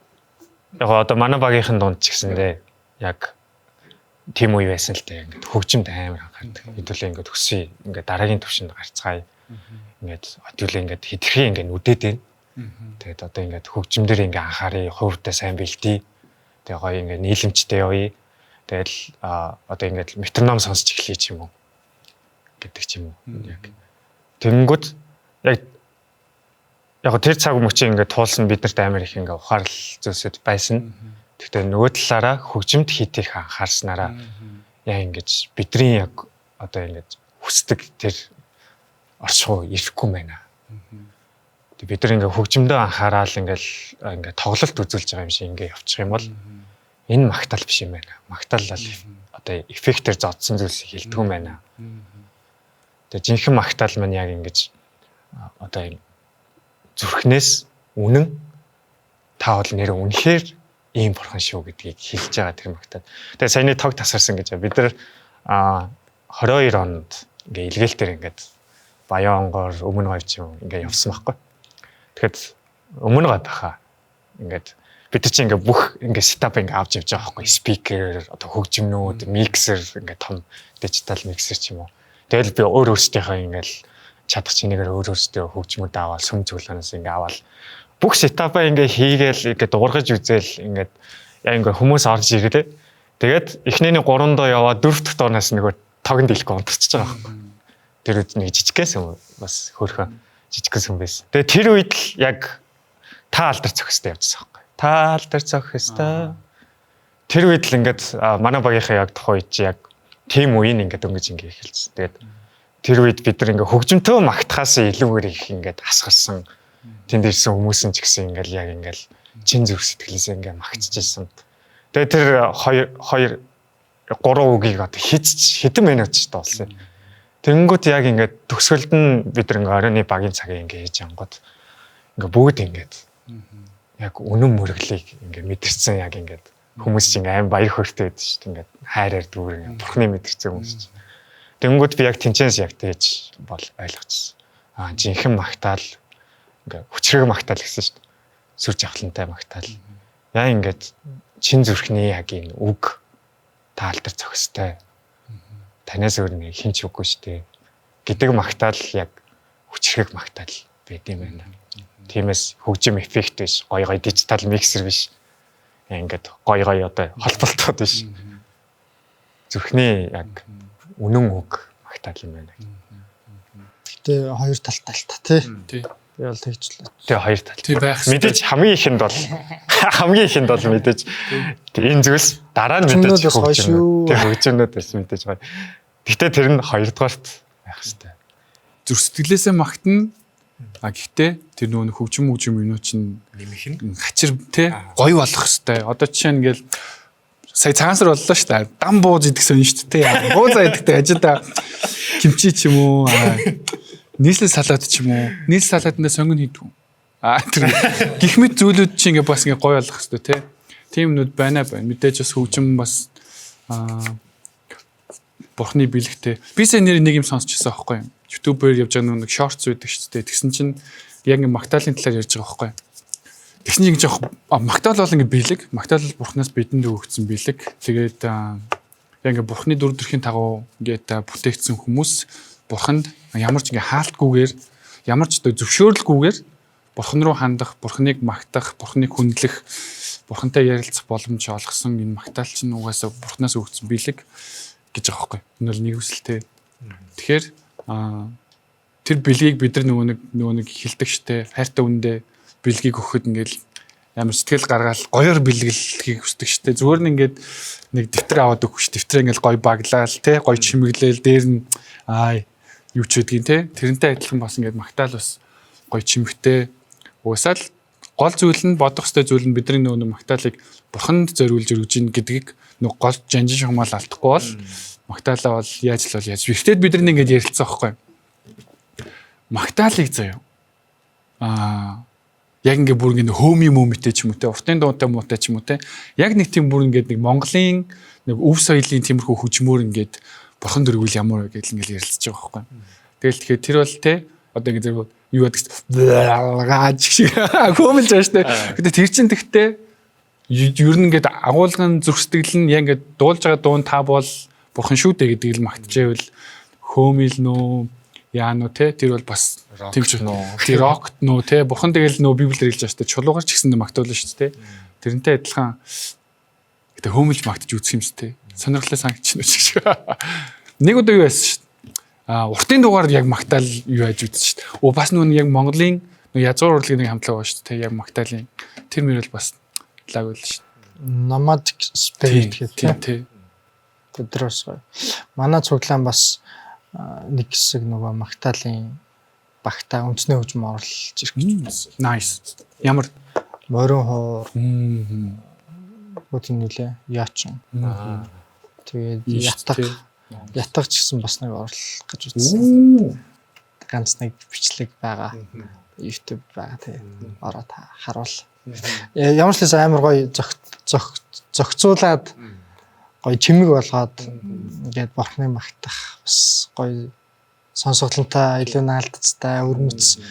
одоо манай багийнхан дунд ч гэсэндээ яг тийм үе байсан л дээ. Ингээд хөгжимд амар анхаардаг. Хэдүүлээ ингээд өсөе. Ингээд дараагийн төвшөнд гарцгаая. Ингээд хэдүүлээ ингээд хитрхи ингээд нүдэд байна. Тэгээд одоо ингээд хөгжимдөр ингээд анхаарыг хувьдаа сайн бэлдээ. Тэгээ гоё ингээд нийлэмжтэй явъя. Тэгэл одоо ингээд метроном сонсч эхлэе ч юм уу гэдэг ч юм уу. Яг тэгэнгүүт яг тэр цаг мөчийн ингээд туулсан биднэрт амар их ингээд ухаарл зүйлсэд байсан. Гэхдээ нөгөө талаараа хөгжимд хийх анхаарснараа яа ингэж бидний яг одоо ингэж хүсдэг тэр оршихуй ирэхгүй байна. Тэг бид нар ингээ хөгжмөдөө анхаарал ингээ тоглолт үзүүлж байгаа юм шиг ингээ явчих юм бол энэ магтаал биш юм байна. Магтаал бол одоо эффектээр зодсон зүйлсийг хэлдэг юм байна. Тэг жинхэнэ магтаал маань яг ингэж одоо зүрхнээс үнэн та бол нэр үнэхээр ийм бурхан шүү гэдгийг хэлж байгаа тэр магтаал. Тэгээ саяны тог тасарсан гэж бид нар 22 онд ингээ илгээл дээр ингээд Баянгоор өмнө гавч юм ингээ явсан байхгүй. Тэгэхэд өмнө гад баха ингээд бид чинь ингээ бүх ингээ сетап ингээ авч явж байгаа байхгүй. Спикер, одоо хөгжимнүүд, миксер ингээ том дижитал миксер ч юм уу. Тэгэл би өөрөөсдийнхээ ингээл чадах чинээгээр өөрөөсдөө хөгжмөд аваад сүм зөвлөнөөс ингээ аваад бүх сетапаа ингээ хийгээл ингээ дуургаж үзэл ингээ яа ингээ хүмүүс орж ирлээ. Тэгээд эхнээний 3 доо яваад 4 дахь доонаас нөгөө тогонд дэлгэх унтарч байгаа байхгүй. Тэр үед нэг жижигээс бас хөөрхөн жижигхэн байсан. Тэгээ тэр үед л яг та алдар цохистой явжсан байхгүй. Та алдар цохистой. Тэр үед л ингээд манай багийнхаа яг тухайн үед яг тийм үеийн ингээд өнгөж ингээ эхэлсэн. Тэгээд тэр үед бид нар ингээ хөгжимтөө магтахаас илүүгээр их ингээд асгарсан. Тэнд ирсэн хүмүүс нь ч гэсэн ингээл яг ингээл чин зүрх сэтгэлээсээ ингээ магтчихсан. Тэгээ тэр 2 3 үгийг одоо хэдэн минут ч тоолсон. Тэнгүүд яг ингээд төгсгөлд нь бид нэг оройны багийн цагийг ингээд хийж ангууд ингээд бүгд ингээд яг үнэн мөрөглийг ингээд мэдэрсэн яг ингээд хүмүүс чинь аим баяр хөөртэй байдаг шүү дээ ингээд хайраар дүүрэн бурхны мэдэрсэн хүмүүс чинь. Тэнгүүд би яг тэнцэнс яг тэгж бол ойлгочихсон. Жинхэнэ магтаал ингээд хүчрэг магтаал гэсэн шүү дээ. Сүр жавхлантай магтаал. Яа ингээд чин зүрхний яг энэ үг таалтар цогстой. Танаас өөр нэг хинч үгүй штэ гэдэг магтаал яг хүчрэг магтаал байд юм байна. Тиймээс хөгжим эффект биш, гой дижитал миксер биш. Ингээд гой одоо холболтууд биш. Зүрхний яг үнэн үг магтаал юм байна. Гэтэ хоёр талтай л та тий. Би бол тэгчлээ. Тэгээ хоёр тал. Тий байх. Мэдээж хамгийн ихэнд бол мэдээж энэ зүйлс дараа нь мэдээж хөгжимнүүд байсан мэдээж гоё. Гэхдээ тэр нь хоёрдугаарт байх хэрэгтэй. Зүрх сэтгэлээсээ магтана. Гэхдээ тэр нөгөө хөгжим юмнууд чинь нэмэх нь хачир тий гоё болох хэрэгтэй. Одоо жишээ нь ингээл сая цагаансар боллоо шүү дээ. Дам бууж идэх сонь шүү дээ. Тий. Буузаа идэгтэй ажида кимчи ч юм уу. Нийслэл салаад ч юм уу. Нийслэл салааднаа сонгон хийдгүү. Тэр гих мэд зүйлүүд чинь ингээ бас ингээ гоё болох хэрэгтэй тий. Тийм нүд байна. Мэдээж бас хөгжим бас бурхны бэлэгтэй. Би сая нэр нэг юм сонсчихсан байхгүй юу? YouTube-ээр явж байгаа нэг shorts үүдэг шүү дээ. Тэгсэн чинь яг ингээ магтаалын талаар ярьж байгаа байхгүй юу? Тэгсэн чинь жоох магтаал бол ингээ бэлэг. Магтаал бол бурхнаас бидэнд өгөгдсөн бэлэг. Тэгээд яг ингээ бурхны дүр төрхийн дагуу ингээ бүтээгдсэн хүмүүс бурханд ямар ч ингээ хаалтгүйгээр ямар ч зөвшөөрлгүйгээр бурхан руу хандах, бурханыг магтах, бурханыг хүндлэх, бурхантай ярилцах боломж олгосон энэ магтаал чинь угаасаа бурханаас өгсөн бэлэг гэж байгаа байхгүй. Энэ бол нэг үсэлтэй. Тэгэхээр тэр бэлгийг бид нар нөгөө нэг хилдэг штэ хайртай үндэ бэлгийг өгөхөд ингээл ямар сэтгэл гаргаал гоёор бэлгэлхийг хүсдэг штэ. Зүгээр нь ингээд нэг дэвтэр аваад өгөх ш. Дэвтрээ ингээл гоё баглаал те гоё чимэглээл дээр нь юу ч үдгийн те тэрнтэй адилхан бас ингээд магтаал бас гоё чимэгтэй уусаал гол зүйл нь бодох ёстой зүйл нь бидний нөгөө магтаалыг бурханд зориулж өргөж ийн гэдгийг нөгөө гол жанжин шугамал алдахгүй бол магтаалаа бол яаж л бол яаж ихтэй бид нар ингээд ярилцсан байхгүй магтаалыг заяа яг ингээд бүр ингээд хөөми мөмөтэй ч юм уу те уртын дуутай муутай ч юм уу те яг нэг тийм бүр ингээд нэг Монголын нэг өв соёлын тиймэрхүү хөжмөр ингээд бурхан дөрвөл ямар вэ гэдэл ингээд ярилцж байгаа байхгүй тэгэл тэгэхээр тэр бол те одоо ингээд зэрэг юу яадаг gaaj шиг хөөмөлж байгаа штэ. Гэтэ тэр чин тэгтээ ер нь ингээд агуулгын зүрх сэтгэл нь яг ингээд дуулж байгаа дуун та бол бурхан шүү дээ гэдгийг л магтжээвэл хөөмил нөө яа нөө те тэр бол бас тэмч тэр рокт нөө те бурхан тэгэл нөө библиэр хэлж байгаа шүү дээ чулуугаар ч гэсэн магтуулна шүү дээ тэрнтэй адилхан гэтээ хөөмилж магтж үзэх юм шүү дээ сонирхолтой санагдчихна ч гэх нэг удаа юу байсан шүү дээ уртын дугаар яг магтаал юу яаж үзсэн шүү дээ бас нүн яг Монголын язгуур урлагийн нэг хамтлаг байгаа шүү дээ яг магтаалын тэр мөрөл бас лаг байл шүү дээ nomadic spirit гэдэг тий өдрөөс манай цуглаан бас нэг хэсэг нөгөө магтаалын багтаа үндэсний хөгжим оруулж ирэх гэж байна. Nice. Ямар морин хоор үгүй нэлээ яачин. Тэгээд ятгах ч гэсэн бас нэг оруулах гэж үзсэн. Ганц нэг бичлэг байгаа. YouTube байгаа тийм ороод харуул. Ямар ч л амар гоё зохицуулаад гоё чимэг болгоод ингээд бурхны магтах бас гоё сонсогдлонтой, илүү наалтцтай, өрмөц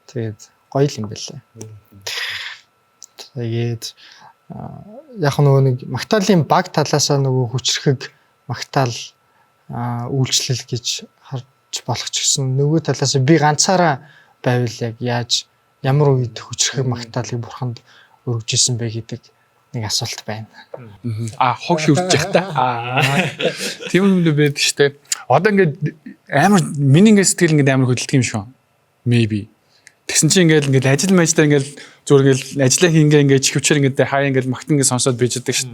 тэгээд гоё юм байлаа. Тэгээд яг нөгөө нэг магтаалын баг талаасаа нөгөө хүчрхэг магтаал үйлчлэл гэж харж болох ч гэсэн нөгөө талаасаа би ганцаараа байвал яг яаж ямар үед хүчрхэг магтаалыг бурханд өргөж исэн бэ гэдэг нэг асуулт байна. Хог үрж явах та. Тийм юм л байдаг штэ. Одоо ингээд амар миний ингээд сэтгэл ингээд амар хөдөлдөг юм шиг. Maybe. Тэгсэн чинь ингээд ажил мэжлэр ингээд зүгээр ингээд ажиллаа хийнгээ ингээд чихвчээр ингээд хаяа ингээд магтан ингээд сонсоод байж байгаа штэ.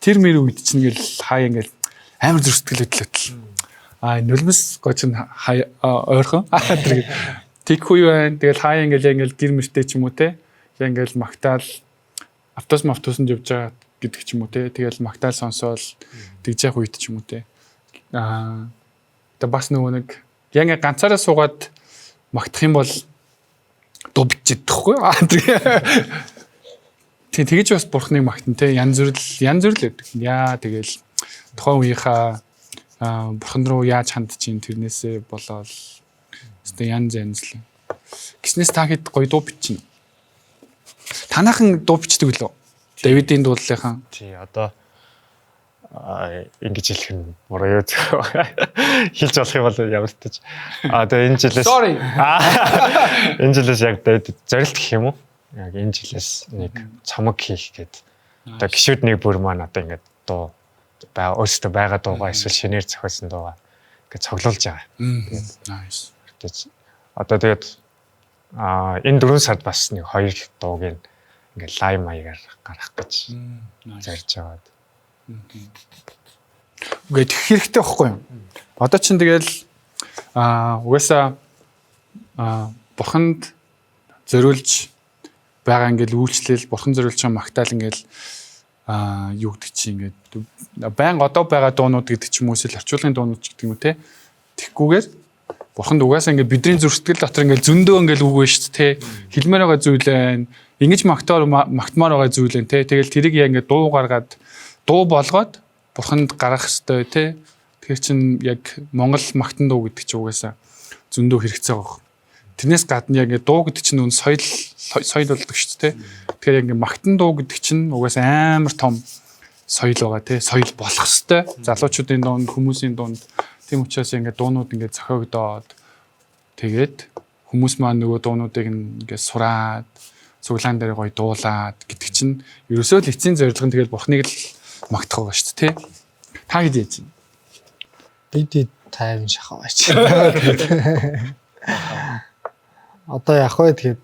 Тэр мэр үед чинь ингээд хаяа ингээд амар зүр сэтгэл хөдлөлт. Нулимс гоч нь ойрхон. Тэггүй байна. Тэгэл хаяа ингээд гэр мөртэй ч юм уу те. Ингээд магтаал автоснд явж байгаа гэдэг ч юм уу те. Тэгэл магтаал сонсоол тэгж явах үед ч юм уу те. Тэгээ бас нөгөө нэг яг ганцаараа суугаад магтах юм бол дуу бичээд тахгүй. Тэгэж бас бурхныг магтана те. Янз бүр л байдаг. Яа тэгэл тухайн үеийнхаа бурхан руу яаж хандж ийн тэрнээсээ болоод өстө янз л. Гиснээс та хэд гоё дуу бичнэ. Танайхан дуу бичдэг үлээ. Давидын дуулынхан. Тий, одоо ингэж хэлэх нь буруу юу хэлж болох юм бол ямар ч тач. Тэгээ энэ жилээс энэ жилээс яг Давид зорилт гэх юм уу? Яг энэ жилээс нэг цомог хийх гээд. Одоо гişүүд нэг бүр маань одоо ингэж дуу өөрсдөө байгаа дуугаа эсвэл шинээр зохиосон дуугаа ингэж цоглуулж байгаа. Nice. Одоо тэгээд энэ 4 сард бас нэг 2 дууг ингээд лайв маягаар гаргах гэж зорж байгаа. Үгүй хэрэгтэй байхгүй юм. Одоо чинь тэгэл угаасаа бурханд зориулж байгаа ингээл үйлчлэл бурхан зориулж байгаа магтаал ингээл юу гэдэг чи ингээд байн одоо байгаа дуунууд гэдэг ч юм уу эсвэл орчуулгын дуунууд ч гэдэг юм те. Тэгхгүйгээр бурханд угаасаа ингээд бидний зүрх сэтгэл дотор ингээд зөндөө ингээд үг вэ шүү дээ те. Хэлмээр байгаа зүйл байна. Ингэж магтмаар байгаа зүйл байна те. Тэгэл тэрийг яг ингээд дуу гаргаад дуу болгоод бурханд гаргах хэрэгтэй те. Тэгэхээр чин яг Монгол магтан дуу гэдэг чи угаасаа зөндөө хэрэгцээ байгаа. Тэрнээс гадна яг ингээд дуу гэдэг чинь үн соёл болдог шүү дээ. Тэгэхээр яг ингээд магтан дуу гэдэг чинь угаасаа амар том соёл байгаа те. Соёл болох хэрэгтэй. Залуучуудын дунд, хүмүүсийн дунд тийм учраас ингээд дуунууд ингээд зохиогдоод тэгээд хүмүүс маань нөгөө дуунуудыг ингээд сураад цуглаан дээр гоё дуулаад гэдэг чинь ерөөсөө л эцсийн зорилго нь тэгэл бурхныг л магтах байгаа шүү дээ. Та хэд яаж байна? Бид 50 шахав аач. Одоо яг хөө тэгээд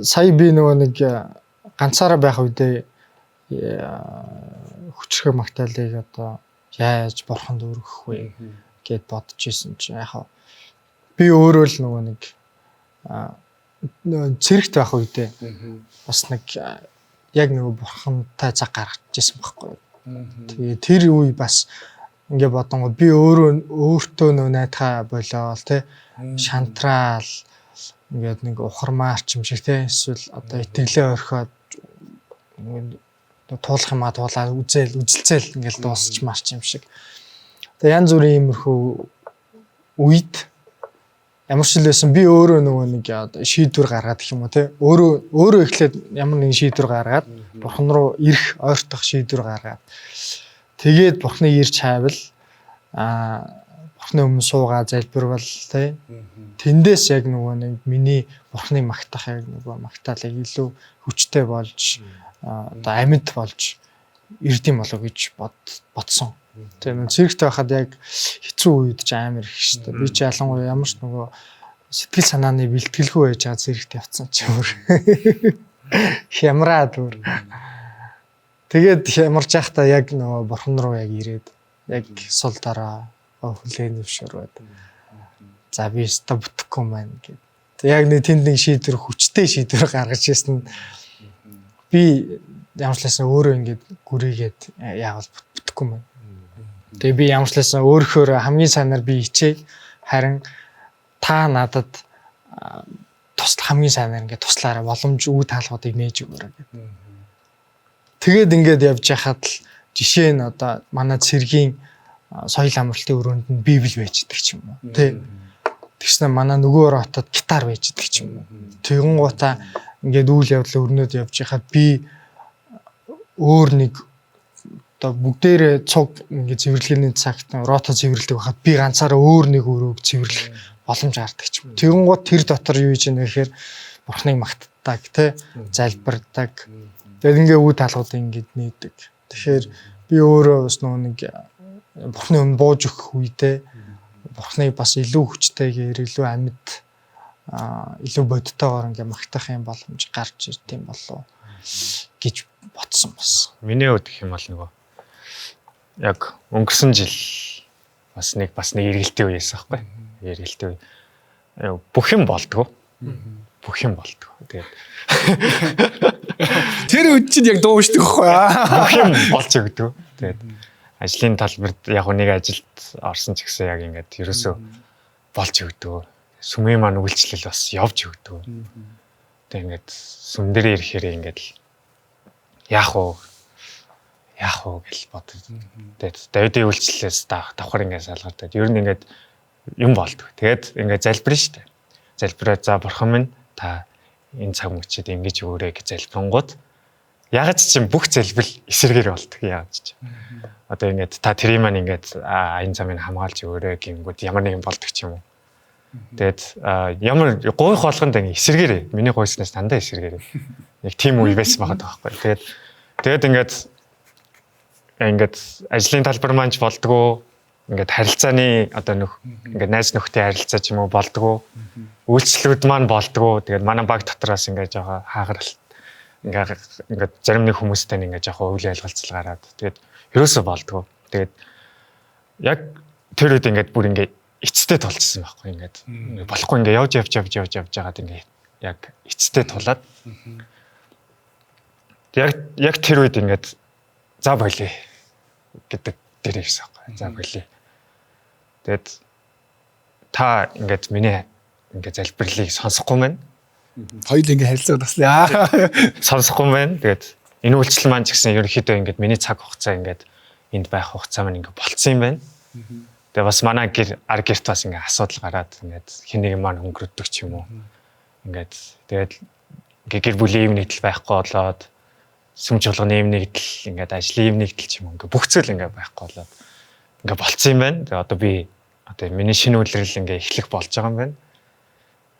сая би нөгөө нэг ганцаараа байх үедээ хүчрхэг магтаалыг одоо яаж бурханд өргөх вэ гэд бодож исэн чинь яг би өөрөө л нөгөө нэг цэрэгт байх үедээ бас нэг яг нөгөө бурхантай цаг гаргаж ирсэн байхгүй. Тэгээ тэр үе бас ингээ бодонгоо би өөртөө нөгөө найдахаа болоод те шантраал ингээд нэг ухармаарч юм шиг те эсвэл одоо итгэлээ орхиод туулах юмаа туулаад үзэлцэл ингээл дуусч марч юм шиг. Тэгээ янз бүрийн иймэрхүү үед ямар ч л байсан би өөрөө нөгөө нэг шийдвэр гаргаад гэх юм уу те өөрөө эхлээд ямар нэгэн шийдвэр гаргаад Бурхан руу ирэх ойртох шийдвэр гаргаад тэгээд Бурханы ирж хайвал Бурханы өмнө суугаа залбирвал тий тэндээс яг нөгөө нэг миний Бурханыг магтах яг нөгөө магтаалыг илүү хүчтэй болж одоо амьд болж ирдэм болов гэж бодсон. Тийм цэрэгтэй байхад яг хэцүү үед ч амар их шүү дээ. Би ч ялангуяа ямар ч нөгөө сэтгэл санааны бэлтгэлгүй байж байгаа цэрэгт явцсан ч өөр. Хямраад өөр. Тэгээд хямарч байхдаа яг нөгөө Бурхан руу яг ирээд яг сул дараа хүлээн зөвшөөрөөд. За би өстө бүтэхгүй маань гэд. Яг нэг тэнд нэг шийдвэр хүчтэй шийдвэр гаргаж ирсэн. Би ямарчлаасаа өөрөө ингэж гүрийгээд яавал бүтэхгүй маань. Тэгээ би ямарчлаасаа өөрөөр хамгийн сайнаар би хичээ харин та надад хамгийн сайнаар ингэ туслаарай боломж үе таалгуудыг нээж өгөөрэй гэдэг. Тэгээд ингэж явж байхад л жишээ нь одоо манай цэргийн соёл амралтын өрөөнд нь Библи байж идэг ч юм уу. Тэ. Тэгснэ манай нөгөө хотод гитар байж идэг ч юм уу. Тэгэн гутаа ингээд үйл явдлаа өрнөд явж байхад би өөр нэг одоо бүгдээрээ цуг ингээд цэвэрлэгээний цагт рото цэвэрлдэг байхад би ганцаараа өөр нэг өрөөг цэвэрлэх боломж гардаг ч юм. Тэгэн гут тэр дотор юу хийж яах гэхээр Бурханыг магтдаг тэ залбирдаг. Тэгээд ингээд үе таалгуудыг ингээд нээдэг. Тэгэхээр би өөрөө бас нэг Бурханы өмнө бууж өгөх үедээ Бурханыг бас илүү хүчтэйгээр илүү амьд илүү бодтойгоор ингээд магтах юм боломж гарч ирд юм болов гэж бодсон бас. Миний хувьд гэх юм бол нөгөө яг өнгөрсөн жил бас нэг эргэлтийн үеэс аахгүй. Эргэлтийн үе. Бүх юм болдгоо. Бүх юм болдгоо. Тэгээд тэр үед чинь яг дуушдаг байхгүй аа. Бүх юм болж өгдөг. Тэгээд ажлын талбарт яг нэг ажилд орсон ч гэсэн яг ингээд ерөөсөө болж өгдөг. Сүмийн маань үйлчлэл бас явж өгдөг. Тэгээд ингээд сүм дээр ирэхээр ингээд яах вэ гэж боддог. Тэгээд Давидын үйлчлэлээс давхар ингээд салгардаад ер нь ингээд юм болдог. Тэгээд ингээд залбирна шүү дээ. Залбираад за бурхан минь та энэ цаг мөчид ингэж өгөөрэй гэж залбирангууд яг ч чинь бүх залбирал эсэргээр болдог яаж ч. Одоо ингээд та тэрийг маань ингээд аян замыг хамгаалж өгөөрэй гингүүд ямар нэгэн болдог ч юм уу. Тэгээд ямар гойх болгонд ингээд эсэргээр миний гойснаас дандаа эсэргээр. Яг тийм үе байсан байгаа байхгүй. Тэгээд ингээд ажлын талбар маань ч болдгоо ингээд харилцааны одоо ингээд найз нөхдөд харилцаа ч юм уу болдгоо. Үйлчлэлүүд маань болдгоо. Тэгээд манай баг дотроос ингээд жоо хаагаралт ингээд зарим нэг хүмүүстэй ингээд жоо үйл ялгалцал гараад тэгээд ерөөсөө болдгоо. Тэгээд яг тэр үед ингээд бүр ингээд эцтэй тулжсэн байхгүй ингээд болохгүй ингээд явж байгаад ингээд яг эцтэй тулаад яг тэр үед ингээд за болий гэдэг дээр ирсэн байхгүй. За болий. Тэгээд та ингээд миний ингээд залбирлыг сонсохгүй мэн. Хоёул ингээд харилцаа таслаа. Сонсохгүй мэн. Тэгээд энэ үйлчлэл маань ч гэсэн ерөнхийдөө ингээд миний цаг хугацаа ингээд энд байх хугацаа маань ингээд болцсон юм байна. Тэгээд бас манай гэрт бас ингээд асуудал гараад ингээд хэн нэг маань өнгөрөдөг ч юм уу. Тэгээд гэр бүлийн юм нэгдэл байхгүй болоод сүм чуулганы юм нэгдэл ингээд ажлын юм нэгдэл ч юм уу ингээд бүх зүйл ингээд байхгүй болоод ингээд болцсон юм байна. Тэгээд одоо би миний шинэ үйлрэл ингээд эхлэх болж байгаа юм байна.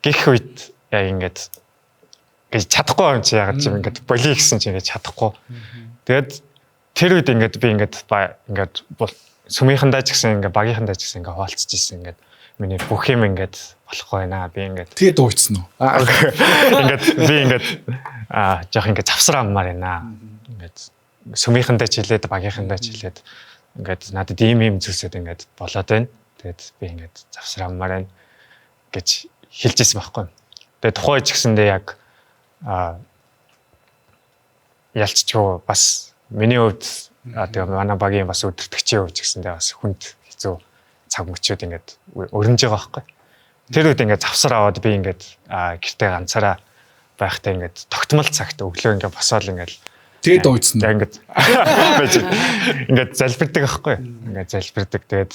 Гэх үед яг ингээд чадахгүй юм чи ягаад ч юм ингээд болий гэсэн чи ингээд чадахгүй. Тэгээд тэр үед ингээд би ингээд сүмийнхэндээ ч гэсэн ингээд багийнхандаа ч гэсэн ингээд хаалцж ирсэн ингээд миний бүх юм ингээд болохгүй байна. Би ингээд тэгээ дуучсан уу? Ингээд би ингээд жоох ингээд завсар аммаар байна. Ингээд сүмийнхэндээ ч хэлээд багийнхандаа ч хэлээд ингээд надад ийм зүйлсэд ингээд болоод байна. Тэгээд би ингээд завсар аммаар байна гэж хэлжсэн байхгүй. Тэгээд тухайн ч гэсэндээ яг ялцчихв бас миний хувьд тэгээд манай багийн бас өдөртөгчийн хувьд ч гэсэндээ бас хүнд хэцүү цаг мөчүүд ингээд өрнөж байгаа байхгүй. Тэр үед ингээд завсар аваад би ингээд гэртээ ганцаараа байхдаа ингээд тогтмол цагт өглөө ингээд босоод ингээд тэгээ дуучсан. Ингээд залбирдаг байхгүй. Ингээд залбирдаг. Тэгээд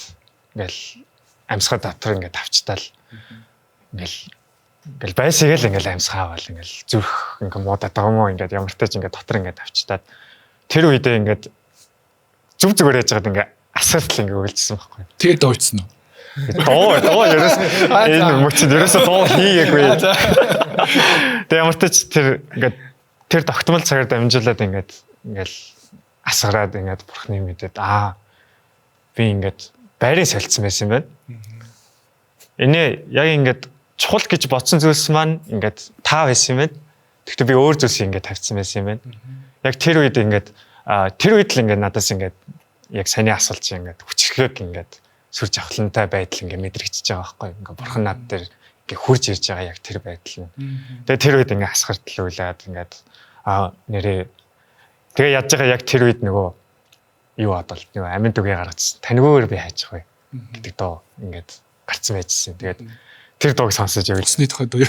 ингээд амьсгал дотор ингээд тавчтаал ингээд ингээл байсагээл ингээл амьсгаавал ингээл зүрх ингээл муудаад байгаа юм уу ингээд ямар ч тач ингээд дотор ингээд авчтаад тэр үедээ ингээд зүг зүгээр яж байгаад ингээд асуулт л ингээд үйлчсэн байхгүй. Тэгээ дуучсан уу? Доо ерөөс энэ мөчд ерөөсөө доо хийгээгүй. Тэгээ ямар ч тач тэр ингээд тэр тогтмол цагаар дамжуулаад ингээл асгараад ингээд бурхны мэдээд би ингээд байрын солилцсон байсан юм байна. Энэ яг ингээд чухал гэж бодсон зүйлс маань ингээд таа байсан юм байна. Гэхдээ би өөр зүйлс ингээд тавьсан байсан юм байна. Яг тэр үед ингээд тэр үед л ингээд надаас ингээд яг саний асуулт чи ингээд хүчрхэг ингээд сүр жавхлантай байдал ингээд мэдрэгдэж байгаа байхгүй. Ингээд бурхан над дээр ингээд хурж ирж байгаа яг тэр байдал нь. Тэгээ тэр үед ингээд асгартлуулаад ингээд нэрээ тэгээ яаж байгаа яг тэр үед нөгөө юу бодвол нөгөө амин дүгээ гаргаж таньгүйгээр би хайж байгаа гэдэг доо ингээд гарцсан байжсэн. Тэгээд тэр дууг сонсож явж Усны тухай дуу.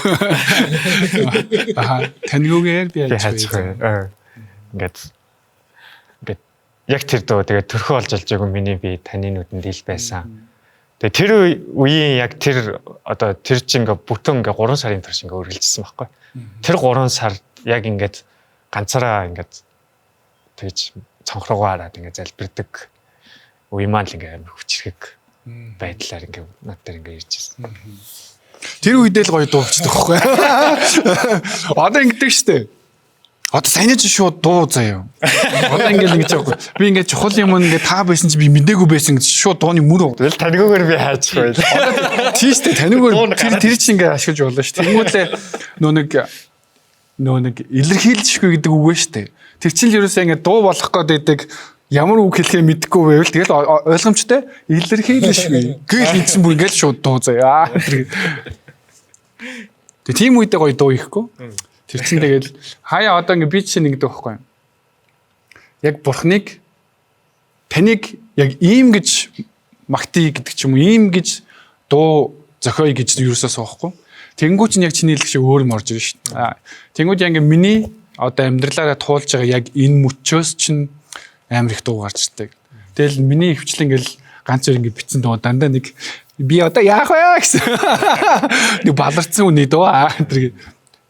Таньгүйгээр би хайж байгаа. Ингээд яг тэр дуу тэгээд төрхөө олж алжаагүй миний би таны нүдэнд ил байсан. Тэгээд тэр үеийн яг тэр одоо тэр чинь ингээд бүтэн ингээд 3 сарын турш ингээд үргэлжилсэн байхгүй. Тэр 3 сар яг ингээд ганцаараа ингээд тэгж цонхрогоо хараад ингээд залбирдаг үе маань л ингээд амар хүчрхэг байдлаар ингээд над дээр ингээд ирж ирсэн. Тэр үедээ л гоё дуувчдаг байхгүй. Одоо ингэдэг штэ. Одоо саяны ч шууд дуу заяа. Одоо ингээд ингэж явахгүй. Би ингээд чухал юм ингээд та байсан чи би мдээгүй байсан гэж шууд дууны мөр. Тэгэл таньгүйгээр би хайчих байл. Тийш дээ таньгүйгээр тэр чинь ингээд ашиглаж болно шүү. Тэнгүүдлээ нөө нэг илэрхийлжгүй гэдэг үг вэ штэ. Тэр чинь л ерөөсөө ингээд дуу болох гээд байдаг ямар үг хэлэхээ мэдэхгүй байвал тэгэл ойлгомжтой илэрхийлжгүй. Гэл энэ чинь бүр ингээд шууд дуу заяа. Тэгээ тийм үедээ гоё дуу ихгүй. Тэр чинь тэгэл хаяа одоо ингээд би чинь ингэдэг байхгүй юм. Яг бурхныг таныг яг ийм гэж магтъя гэдэг ч юм уу ийм гэж дуу зохиоё гэж юусаас байхгүй. Тэнгүү чинь яг чиний хэлэх шиг өөр юм орж ирж шин. Тэнгүүд яг ингээд миний одоо амьдралаараа туулж байгаа яг энэ мөчөөс чинь амар их дуу гарч ирдэг. Тэгэл миний хвчлэн ингээл ганц зөр ингээд битсэн дуу дандаа нэг би одоо яах вэ гэсэн. Нэг баларцсан үний дуу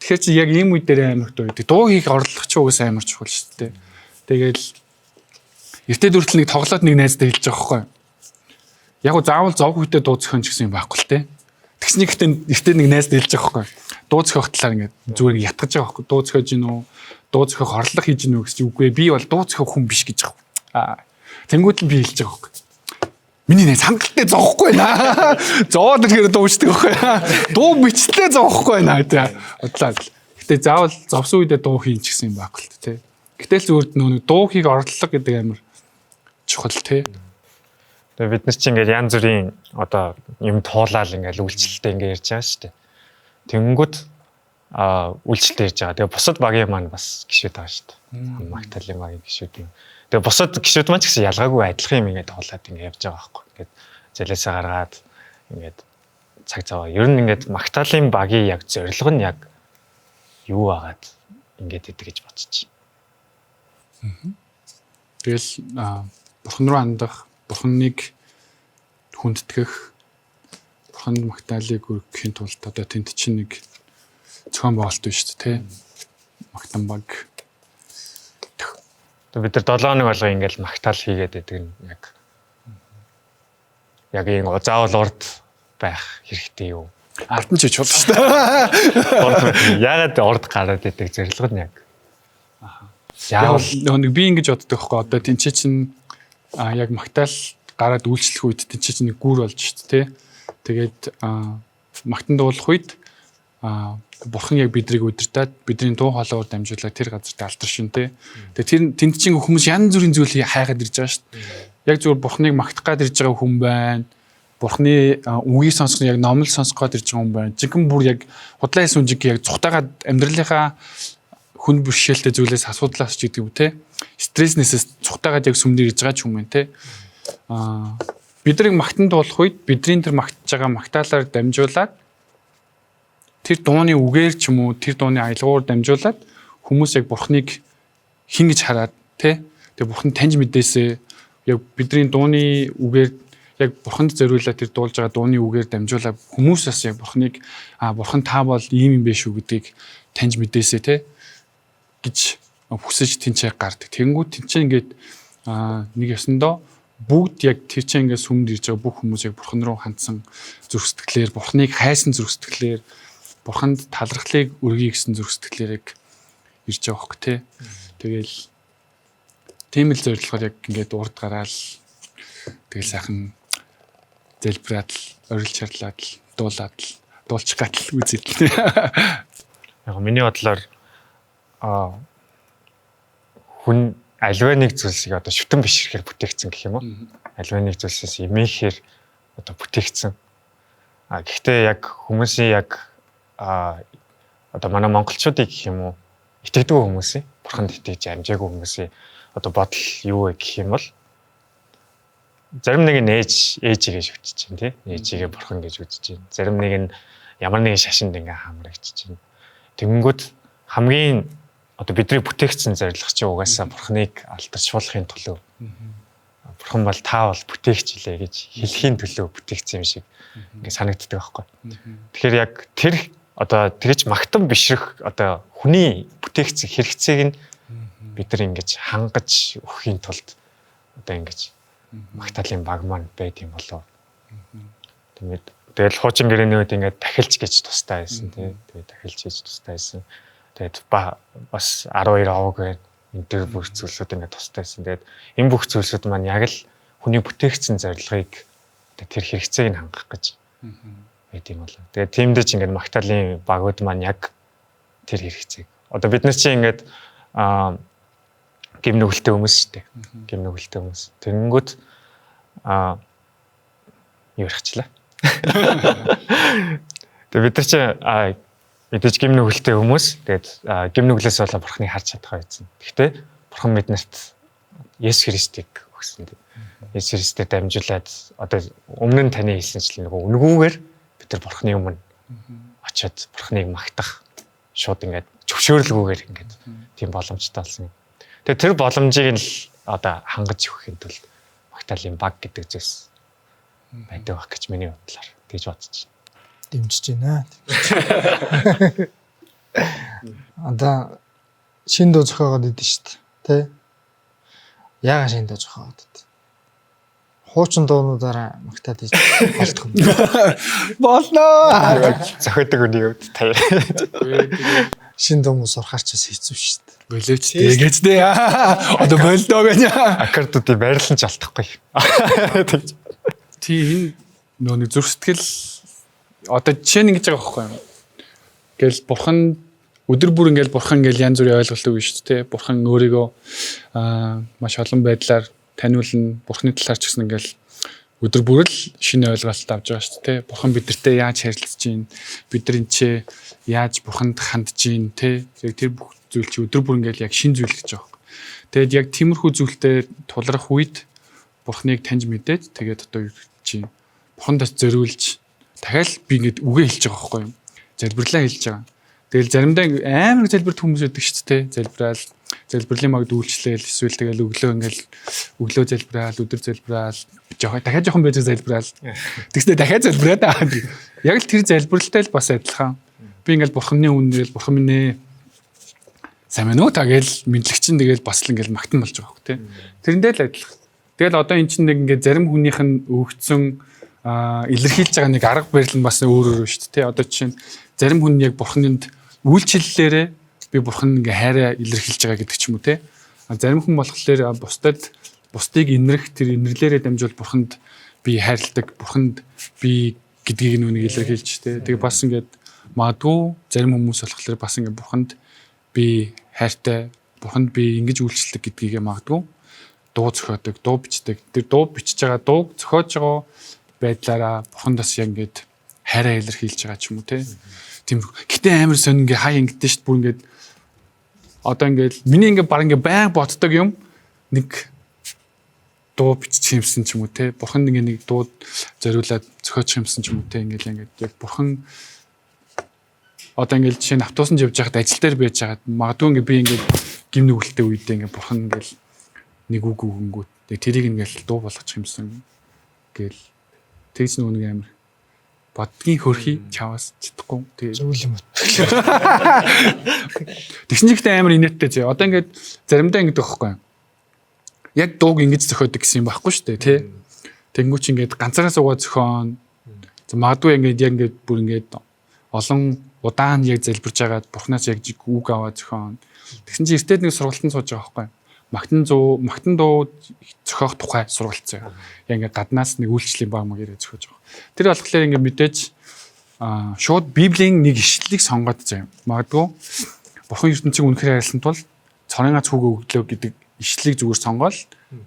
тэгэхээр чи яг ийм үе дээр амар их дуу гэдэг. Дуу хийх орлого ч угсаа амар чухал шүү дээ. Тэгэл эртээ дүртэл нэг тоглоод нэг найздаа хэлж байгаа байхгүй. Яг гоо заавал зовх үедээ дуу зохион ч гэсэн юм байхгүй л те. Тэгсний гэхдээ эртээ нэг найздаа хэлж байгаа байхгүй. Дуу зохиох талаар ингээд зүгээр ятгаж байгаа байхгүй. Дуу зохиож гин үү? Дуу зохиох орлого хийж гин үү гэж үгүй. Би бол дуу зохиох хүн биш гэж байгаа. Тэнгүүт л би хэлж байгаа байхгүй. Миний нэ сандалтай зоохгүй наа. Зоод ирэхээр дуучдаг байхгүй. Дуу бичлээ зоохгүй наа гэдэг. Бодлаа. Гэтэ заавал зовсон үедээ дуу хийн ч гэсэн юм байхгүй л те. Гэтэл зүгээр нөө дуу хийх орлого гэдэг амар чухал те. Тэгээ бид нар чинь ингээд янз бүрийн одоо юм туулаад ингээд үйлчлэлтэй ингээд ярьж байгаа шүү дээ. Тэнгүүд үйлчлэлтэй ярьж байгаа. Тэгээ бусад багийн маань бас гişүүд байгаа шүү дээ. Магтаалын багийн гişүүд юм. Тэгээ бусад гişүүд маань ч гэсэн ялгаагүй адилхан юм ингээд туулаад ингээд явж байгаа байхгүй. Ингээд зэлээсээ гаргаад ингээд цаг цаваа. Ер нь ингээд магтаалын багийн яг зорилго нь яг юу агаад ингээд идэг гэж бодчих. Тэгэл бурхан руу хандах, бурханыг хүндэтгэх, бурханд магтаалыг өргөхийн тулд одоо тэнд чинь нэг зохион байгуулалт байна шүү дээ, тэ. Магтан баг. Бид нар 7 хоног болго ингээл магтаал хийгээд байдаг нь яг энэ заавал урд байх хэрэгтэй юу? Ард нь ч чул шүү дээ. Яагаад урд гараад байдаг зорилго нь яг. Яавал нэг би ингэж боддог байхгүй одоо тэнцээ чинь яг магтаал гараад үйлчлэх үед тэнцээ чинь нэг гүр болж шүү дээ, тэ. Тэгээд магтан дуулах үед бурхан яг бидрийг удирдаад бидний дуу хоолойгоор дамжуулаад тэр газарт алдаршин тэ. Тэгээ тэнд чинь хүмүүс янз бүрийн зүйл хайгаад ирж байгаа шүү дээ. Яг зүгээр бурханыг магтах гад ирж байгаа хүн байна. Бурханы үгийг сонсох яг номлол сонсох гад ирж байгаа хүн байна. Жигэн бүр яг худлаа хийсэн жиг яг цухтагаад амьдралынхаа хүн бэрхшээлтэй зүйлээс асуудлаас ч гэдэг үү те. Стресснээс цухтагаад яг сүмдэр ирж байгаа ч хүн байна те. Бидрийг магтан дуулах үед бидний тэр магтж байгаа магтаалаар дамжуулаад тэр дууны үгээр ч юм уу тэр дууны аялгаугаар дамжуулаад хүмүүс яг бурхныг хин гэж хараад те. Тэгээ бурхан таньж мэдээсээ яг бидний дууны үгээр яг бурханд зориулаад тэр дуулж байгаа дууны үгээр дамжуулаад хүмүүсээс яг бурхныг бурхан та бол ийм юм биш үү гэдгийг таньж мэдээсэй те гэж хүсэж тэнцээ гардаг. Тэнгүүд тэнцээ ингээд нэг ясандаа бүгд яг тэр чинь ингээд сүмд ирж байгаа бүх хүмүүс яг бурхан руу хандсан зүрх сэтгэлээр бурхныг хайсан зүрх сэтгэлээр бурханд талархлыг өргөе гэсэн зүрх сэтгэлээр яг ирж байгаа хөх те. Тэгэл тийм л зорилгоор яг ингээд урд гараал тэгэл сайхан зэлбраад орилж чарлаад дуулчих гал үзэл. Яг миний бодлоор хүн аливаа нэг зүйлсийг одоо шүтэн бишрэхээр бүтээгдсэн гэх юм уу? Аливаа нэг зүйлсээс эмээхээр одоо бүтээгдсэн. Гэхдээ яг хүмүүсийн яг одоо манай монголчуудыг гэх юм уу? Итгэдэг хүмүүсийн бурханд итгэж амжаагүй хүмүүсийн одоо бодол юу вэ гэх юм бол зарим нэг нь ээжигээ шүтэж чинь тий. Ээжигээ бурхан гэж үзэж чинь. Зарим нэг нь ямар нэгэн шашинд ингээ хамрагч чинь. Тэнгүүд хамгийн одоо бидний бүтээгдсэн зорилго чинь угаасаа бурхныг алдаршуулахын төлөө. Бурхан бол та бол бүтээгч илээ гэж хэлхийн төлөө бүтээгдсэн юм шиг ингээ санагддаг байхгүй. Тэгэхээр яг тэр одоо тэгж магтан бишрэх одоо хүний бүтээгдсэн хэрэгцээг нь бид нар ингэж хангаж өгөхийн тулд одоо ингэж магтаалын баг маань байт юм болов. Тэгэл хуучин гэрээний үед ингээд дахилж гэж тустай байсан тий. Тэгээд дахилж гэж тустай байсан. Тэгээд бас 12 аваг байна. Энэ төр бүх зүйлсүүд ингээд тустай байсан. Тэгээд энэ бүх зүйлсүүд маань яг л хүний бүтээгдсэн зорилгыг тэр хэрэгцээг нь хангах гэж байт юм болов. Тэгээд тиймдээ ч ингээд магтаалын багууд маань яг тэр хэрэгцээг. Одоо бид нар чинь ингээд гим нүгэлтэй хүмүүс шүү дээ. Гим нүгэлтэй хүмүүс. Тэнгүүд юу ярихчлаа. Тэгээд бид нар чи мэдээж гим нүгэлтэй хүмүүс. Тэгээд гим нүглээс болоо бурхныг харж чадах байсан. Гэхдээ бурхан биднэрт Есүс Христийг өгсөн. Есүс Христээр дамжуулаад одоо өмнө нь таны хэлсэнчлэн нөгөө үнгүүгээр бид нар бурхны өмнө очиод бурхныг магтах шууд ингээд зөвшөөрлгүйгээр ингээд тийм боломжтой болсон. Тэгээ тэр боломжийг л одоо хангаж өгөхийн тулд магтаалын баг гэдэг зүйлс байдаг байх гэж миний бодлоор тэгж бодож байна. Дэмжиж байна. Одоо шин дуу зохиогоод идэв шүү дээ. Тэ? Яагаад шин дуу зохиогоод идэв? Хуучин дуунуудаараа магтаад иж болдох юм. Болно. Зохиодог үний үед таяа. Шин дуу сурахаар ч хэцүү шүү дээ. Болооч тэгээд дээ. Одоо болдоо гэнэ. Аккордуудыг байрлан ч алдахгүй. Тийм энэ зүрх сэтгэл одоо жишээ нь ингэж байгаа байхгүй юм. Ингээл бурхан өдөр бүр ингээл бурхан ингээл янз бүрийн ойлголт өгнө шүү дээ. Бурхан өөрийгөө маш олон байдлаар таниулна. Бурханы талаар ч гэсэн ингээл өдөр бүр л шинэ ойлголт авч байгаа шүү дээ. Бурхан бидэртэй яаж харилцаж байна? Бид нар энэчээ яаж бурханд хандж байна те? Тэр бүх зүйл чи өдөр бүр ингээл яг шин зүйл гэж байгаа. Тэгэд яг тиймэрхүү зүйлтэй тулрах үед бурхныг таньж мэдээд тэгээд одоо чи бурхандаас зориулж дахиад би ингэж үгээ хэлж байгаа байхгүй юу? Залбирлаа хэлж байгаа. Тэгэл заримдаа амар залбирт хүмүүс өгдөг шүү дээ. Залбирлын магд үйлчлээл эсвэл тэгэл өглөө залбираал, өдөр залбираал, дахиад жоохон байж залбираал. Тэгснэ дахиад залбираад аа. Яг л тэр залбиралтай л бас адилхан. Би ингээл бурханы үнээрэл бурхан минь ээ сайн мэн үү тагээл мэдлэгчин тэгэл бас л ингээл магтан болж байгаа хөх тий. Тэрэндээ л адилхан. Тэгэл одоо эн чинь нэг ингээд зарим хүнийх нь өгцөн илэрхийлж байгаа нэг арга барил нь бас өөр шүү дээ. Одоо жишээ нь зарим хүн яг бурханд үйлчлэлээрээ би бурхан ингээ хайраа илэрхийлж байгаа гэдэг ч юм уу те. Зарим хүн болохоор бусдыг инэрх тэр инэрлээрээ дамжуул бурханд би хайрладаг, бурханд би гэдгийг нүг илэрхийлж те. Тэгээ бас ингээд магадгүй зарим хүмүүс болохоор бас ингээ бурханд би хайртай, бурханд би ингэж үйлчлдэг гэдгийг магадгүй дуу зохиодог, дуу бичдэг. Тэр дуу бичиж байгаа дууг зохиож байгаа байдлаараа бурхандаас яг ингээд хайраа илэрхийлж байгаа ч юм уу те. Тийм. Гэтэ амар сонь ингээ хай ингэдэж шít бүр ингээд одоо ингээд миний ингээ баг ингээ баян боддог юм нэг дуу биччих юмсан ч юм уу те. Бурхан ингээ нэг дуу зориулаад зохиочих юмсан ч юм уу те. Ингээд яг бурхан одоо ингээ жишээ нь автобусанд явж байхад ажил дээр байж байгаад магадгүй ингээ би ингээ гим нүгэлтэй үедээ ингээ бурхан ингээ нэг үг өгөнгүүт тэрийг ингээл дуу болгочих юмсан гэл тэгс нэг амар бодгийн хөрхий чаваас чадахгүй тэгээ зөвл юм. тэгсэн чигтээ амар инээдтэй зөө. Одоо ингээд заримдаа ингэдэг байхгүй. Яг дууг ингэж зохиодог гэсэн юм байхгүй шүү дээ тий. Тэнгүүч ингээд ганцаараа суугаад зохион. Магадгүй ингээд яг ингээд бүр ингээд олон удаан яг залбирж байгаад бурхнаас яг үг аваад зохион. Тэгсэн чинь эртээд нэг сургалтанд сууж байгаа байхгүй. Магтан дуу зохиох тухай сургалцсан. Яг ингээд гаднаас нэг үйлчлэлийн баг мэгээрээ зохиож байгаа. Тэр болохоор ингээд мэдээж шууд Библийн нэг ишлэлийг сонгоод заяа. Магадгүй бурхан ертөнцийг үнэхээр хайрлсан тул цорын гац хүүгээ өглөө гэдэг ишлэлийг зүгээр сонгоод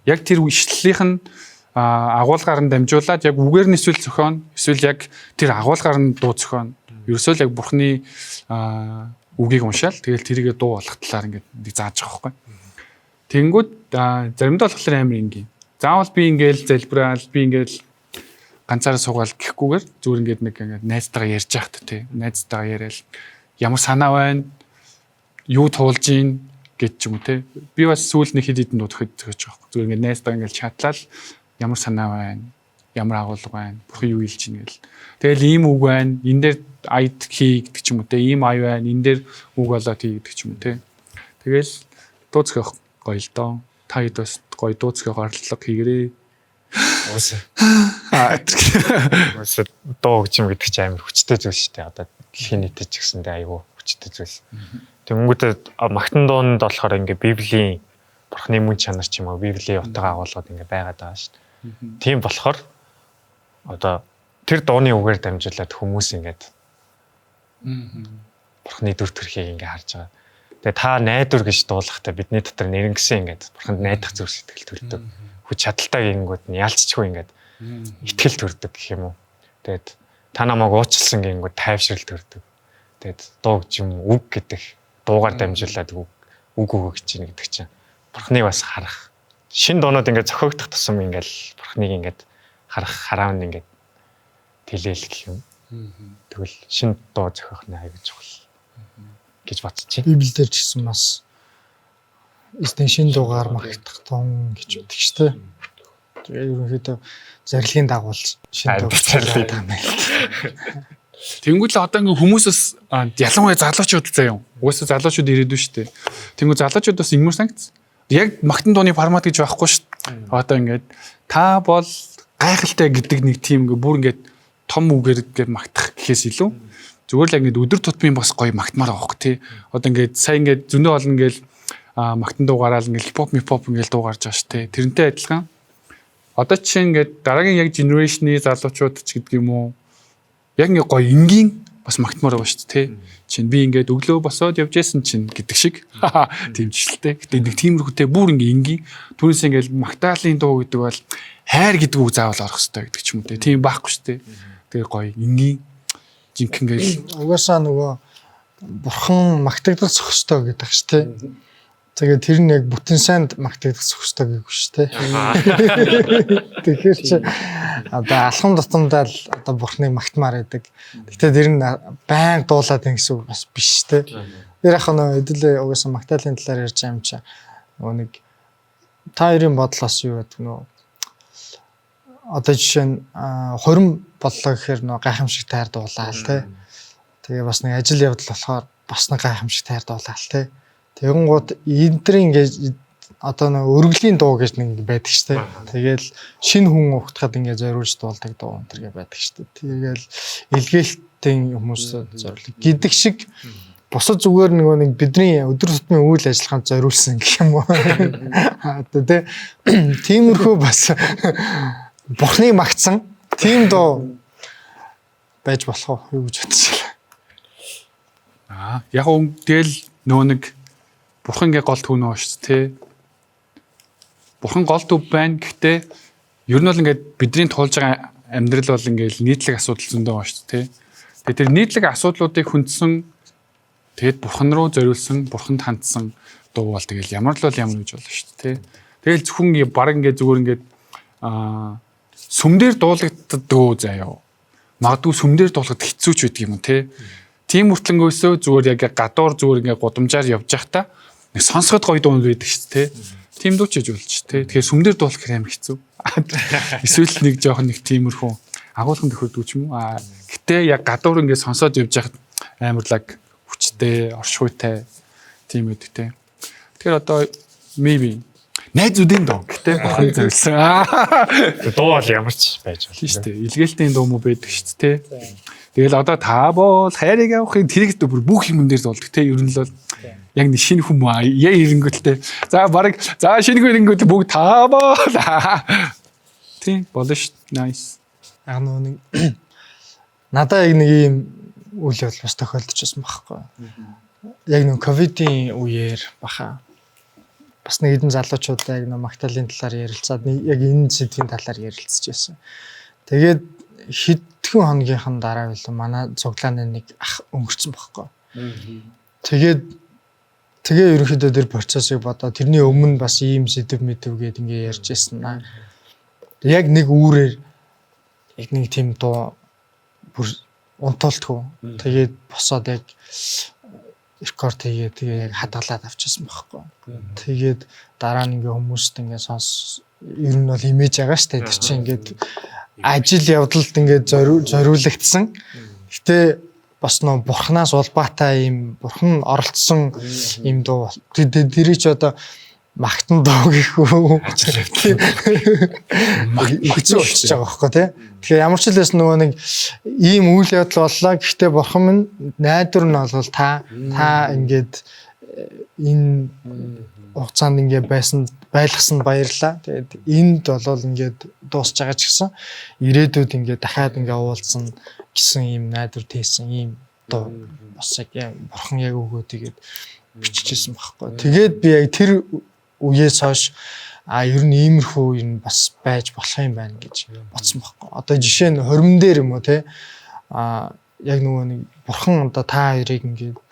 яг тэр ишлэлийнх нь агуулгаар нь дамжуулаад яг үгээр нь эсвэл зохион эсвэл яг тэр агуулгаар нь дуу зохион ерөөсөө л яг бурхны үгийг уншаал тэгэл тэрийгэ дуу болох талаар ингээд зааж байгаа байхгүй. Тэнгүүд заримдаа болохоор амар ингийн. Заавал би ингээл залбираал би ингээл ганцаараа суугаал гэхгүйгээр зүгээр ингээд нэг ингээд найзтайгаа ярьж яахт тий. Найзтайгаа яриад ямар санаа байна? Юу туулж ийн гэж юм те. Би бас сүүл нэг хэд хэдэн дуудах гэж байгаа байхгүй. Зүгээр ингээд найзтайгаа ингээд чатлал ямар санаа байна? Ямар агуулга байна? Бурхан юу хэлж ийн гэл. Тэгэл ийм үг байна. Энэ дээр аяд хий гэдэг ч юм уу те. Ийм ай байна. Энэ дээр үг болоод хий гэдэг ч юм уу те. Тэгэл дууцгах гоё л доо. Та хэд бас гоё дууцгах орлого хийгэрээ. Уус дуу гэж юм гэдэг чинь амар хүчтэй зүйл шүү дээ. Одоо дэлхийн нийтэд ч гэсэндээ айгүй хүчтэй зүйл. Тэнгүүтээ магтан дуунд болохоор ингээ Библийн бурхны мөн чанар ч юм уу Библийн утга агуулгад ингээ байгаад байгаа шүү дээ. Тийм болохоор одоо тэр дууны үгээр дамжуулаад хүмүүс ингээд бурхны дүр төрхийг ингээ харж байгаа. Тэгээ та найдвар гэж дуулахдаа бидний дотор нэрнгэсэн ингээд бурханд найдах зүрх сэтгэл төрдөг. Хүч чадaltaй гингүүд нь ялцчихгүй ингээд итгэл төрдөг гэх юм уу. Тэгээд та намайг уучлсан гингүүд тайвшрал төрдөг. Тэгээд дуу гэж юм үг гэдэг дуугаар дамжуулаад үг өгч ийн гэдэг чинь бурхныг бас харах. Шин дуунууд ингээд зохиогдох тусам ингээд бурхныг ингээд харах хараанд ингээд тэлээл гэх юм. Тэгвэл шин дуу зохиох нь аягүй чухал гэж бодчих. Библиэлд ч гэсэн бас эстэн шин дуугаар магтах тун гэж үүдэг шүү дээ. Тэгээ ерөнхийдөө зарилгын дагуулж шин дуу зарлыг танил. Тэнгүүл одоо ингээ хүмүүсээс ялангуяа залуучууд заяа. Угаасаа залуучууд ирээдүй шүү дээ. Тэнгүү залуучууд бас ингэмэр санагц. Яг магтан дууны формат гэж байхгүй шүү дээ. Одоо ингээд та бол гайхалтай гэдэг нэг тийм ингээ бүр ингээд том үгээр ингээд магтах гэхээс илүү зүгээр л ингээд өдөр тутмын бас гоё магтмаар байгаа хөх тий. Одоо ингээд сайн ингээд зөндөө олон ингээд магтан дуугаараа ингээд хипхоп ингээд дуу гарч байгаа шүү дээ. Тэрнтэй адилхан. Одоо чинь ингээд дараагийн яг генерашны залуучууд ч гэдэг юм уу. Яг ингээ гоё энгийн бас магтмаар байгаа шүү дээ. Чин би ингээд өглөө босоод явж байсан чинь гэдэг шиг тийм жишэлтэй. Гэтэ нэг тиймэрхүүтэй бүр ингээ энгийн түүнээс ингээд магтаалын дуу гэдэг бол хайр гэдэг үг заавал орох хэрэгтэй гэдэг ч юм уу те. Тийм байхгүй шүү дээ. Тэгээ гоё энгийн жинхэнэ гээл угаасаа нөгөө бурхан магтагдах зохистой гэдэг шүү дээ. Тэгээд тэр нь яг бүтэн сайнд магтагдах зохистой гэхгүй шүү дээ. Тэгэхээр чи одоо алхам тутамдаа л одоо бурхныг магтмаар байдаг. Гэхдээ тэр нь байн дуулаад ин гэсэн үг бас биш шүү дээ. Тэр яг нөгөө хэдүүлээ угаасаа магтаалын талаар ярьж байгаа юм чи нөгөө нэг та хоёрын бодлоос юу гэдэг нөгөө одоо жишээ нь хорин боллоо гэхээр нөгөө гайхамшиг тайр дуулаа л тий. Тэгээ бас нэг ажил явдал болохоор бас нэг гайхамшиг тайр дуулаа л тий. Тэгэнгუთ энтрийн гэж одоо нэг өргөлийн дуу гэж нэг байдаг штэ. Тэгэл шинэ хүн ухтахад ингээ зориулж дуулдаг дуу энэ төр байдаг штэ. Тэгэл илгээлтийн хүмүүс зориулдаг. Гэдэг шиг бусад зүгээр нэг бидний өдөр тутмын үйл ажиллагаанд зориулсан гэх юм уу. Одоо тиймэрхүү бас бурхныг магтсан тийм дуу байж болох уу гэж бодчихлаа. Яг тэгэл нөө нэг бурхан ингээ гол төв нөө шүү дээ. Бурхан гол төв байна. Гэхдээ ер нь бол ингээд бидний туулж байгаа амьдрал бол ингээд нийтлэг асуудал зөндөө байна шүү дээ. Тэгээд тэр нийтлэг асуудлуудыг хүндсэн тэгээд бурхан руу зориулсан, бурханд хандсан дуу бол тэгэл ямар л бол ямар гэж болно шүү дээ. Тэгэл зөвхөн баг ингээд зүгээр ингээд сүмдэр дуулагддаг дөө заяа. Магадгүй сүмдэр дуулахад хэцүү ч байдаг юм те. Тийм хүртлэнгөөсөө зүгээр яг гадуур зүгээр ингээд гудамжаар явж байхдаа нэг сонсоход гоё дуу байдаг шүү дээ. Тим дууч гэж болж тий. Тэгэхээр сүмдэр дуулах гэх амар хэцүү. Эсвэл нэг жоохон нэг тиймэрхүү агуулгын төхөрдөг ч юм уу. Гэтэ яг гадуур ингээд сонсоод явж байхад амарлаг хүчтэй, оршихуйтай тийм үү тий. Тэгэхээр одоо maybe найзуудын дуу гэтээ бохын зориулсан. Дуу бол ямар ч байж болно. Тийм шүү дээ. Илгээлтийн дуу муу байдаг шүү дээ. Тэгэл одоо та бол хайрыг авахын тэрэг бүр бүх юм дээр дуулдаг те. Ер нь л бол яг нэг шинэ хүмүүс яа ирэнгүүтээ. За барыг за шинэ ирэнгүүт бүгд та бол. Тийм болно шүү. Nice. Яг нэг надаа яг нэг ийм үйл явдал бас тохиолдчихсан байхгүй. Яг нэг ковидын үеэр баха бас нэг хэдэн залуучуудаа яг нэг магтаалын талаар ярилцаад яг энэ сэдвийн талаар ярилцж байсан. Тэгээд хэдхэн хоногийнхан дараа билүү манай цуглааны нэг ах өнгөрцөн байхгүй. Тэгээ ерөнхийдөө тэр процессыг бодоо тэрний өмнө бас ийм сэдв мэдвгээд ингээ ярьж байсан. Яг нэг үүрээр яг нэг тийм дуу бүр унтуултгүй. Тэгээд босоод яг рекорд хийгээд тэгээ яг хадгалаад авчихсан байхгүй. Тэгээд дараа нь ингээ хүмүүст ингээ ер нь бол имиж байгаа шүү дээ. Тэр чинь ингээд ажил явдалд ингээ зориулагдсан. Гэтэ бас нөө бурхнаас улбаатай юм бурхан оролцсон юм дуу. Тэрийг ч одоо магтан дуу гэхүү хэцүү болчихж байгаа байхгүй тий. Тэгэхээр ямар ч хэлээс нөгөө нэг ийм үйл явдал боллоо. Гэхдээ бурхан минь найдвар нь бол та ингээд энэ хугацаанд ингээд байлгасан баярлаа. Тэгээд энд бол ингээд дуусч байгаа ч гэсэн ирээдүйд ингээд дахиад ингээд уулзсан гэсэн ийм найдвар тээсэн ийм дуу бас яг бурхан яг өгөө тэгээд биччихсэн байхгүй. Тэгээд би яг тэр үеэс хойш ер нь иймэрхүү юм бас байж болох юм байна гэж бодсон байхгүй. Одоо жишээ нь хормон дээр юм уу те яг нөгөө нэг бурхан одоо та хоёрыг ингээд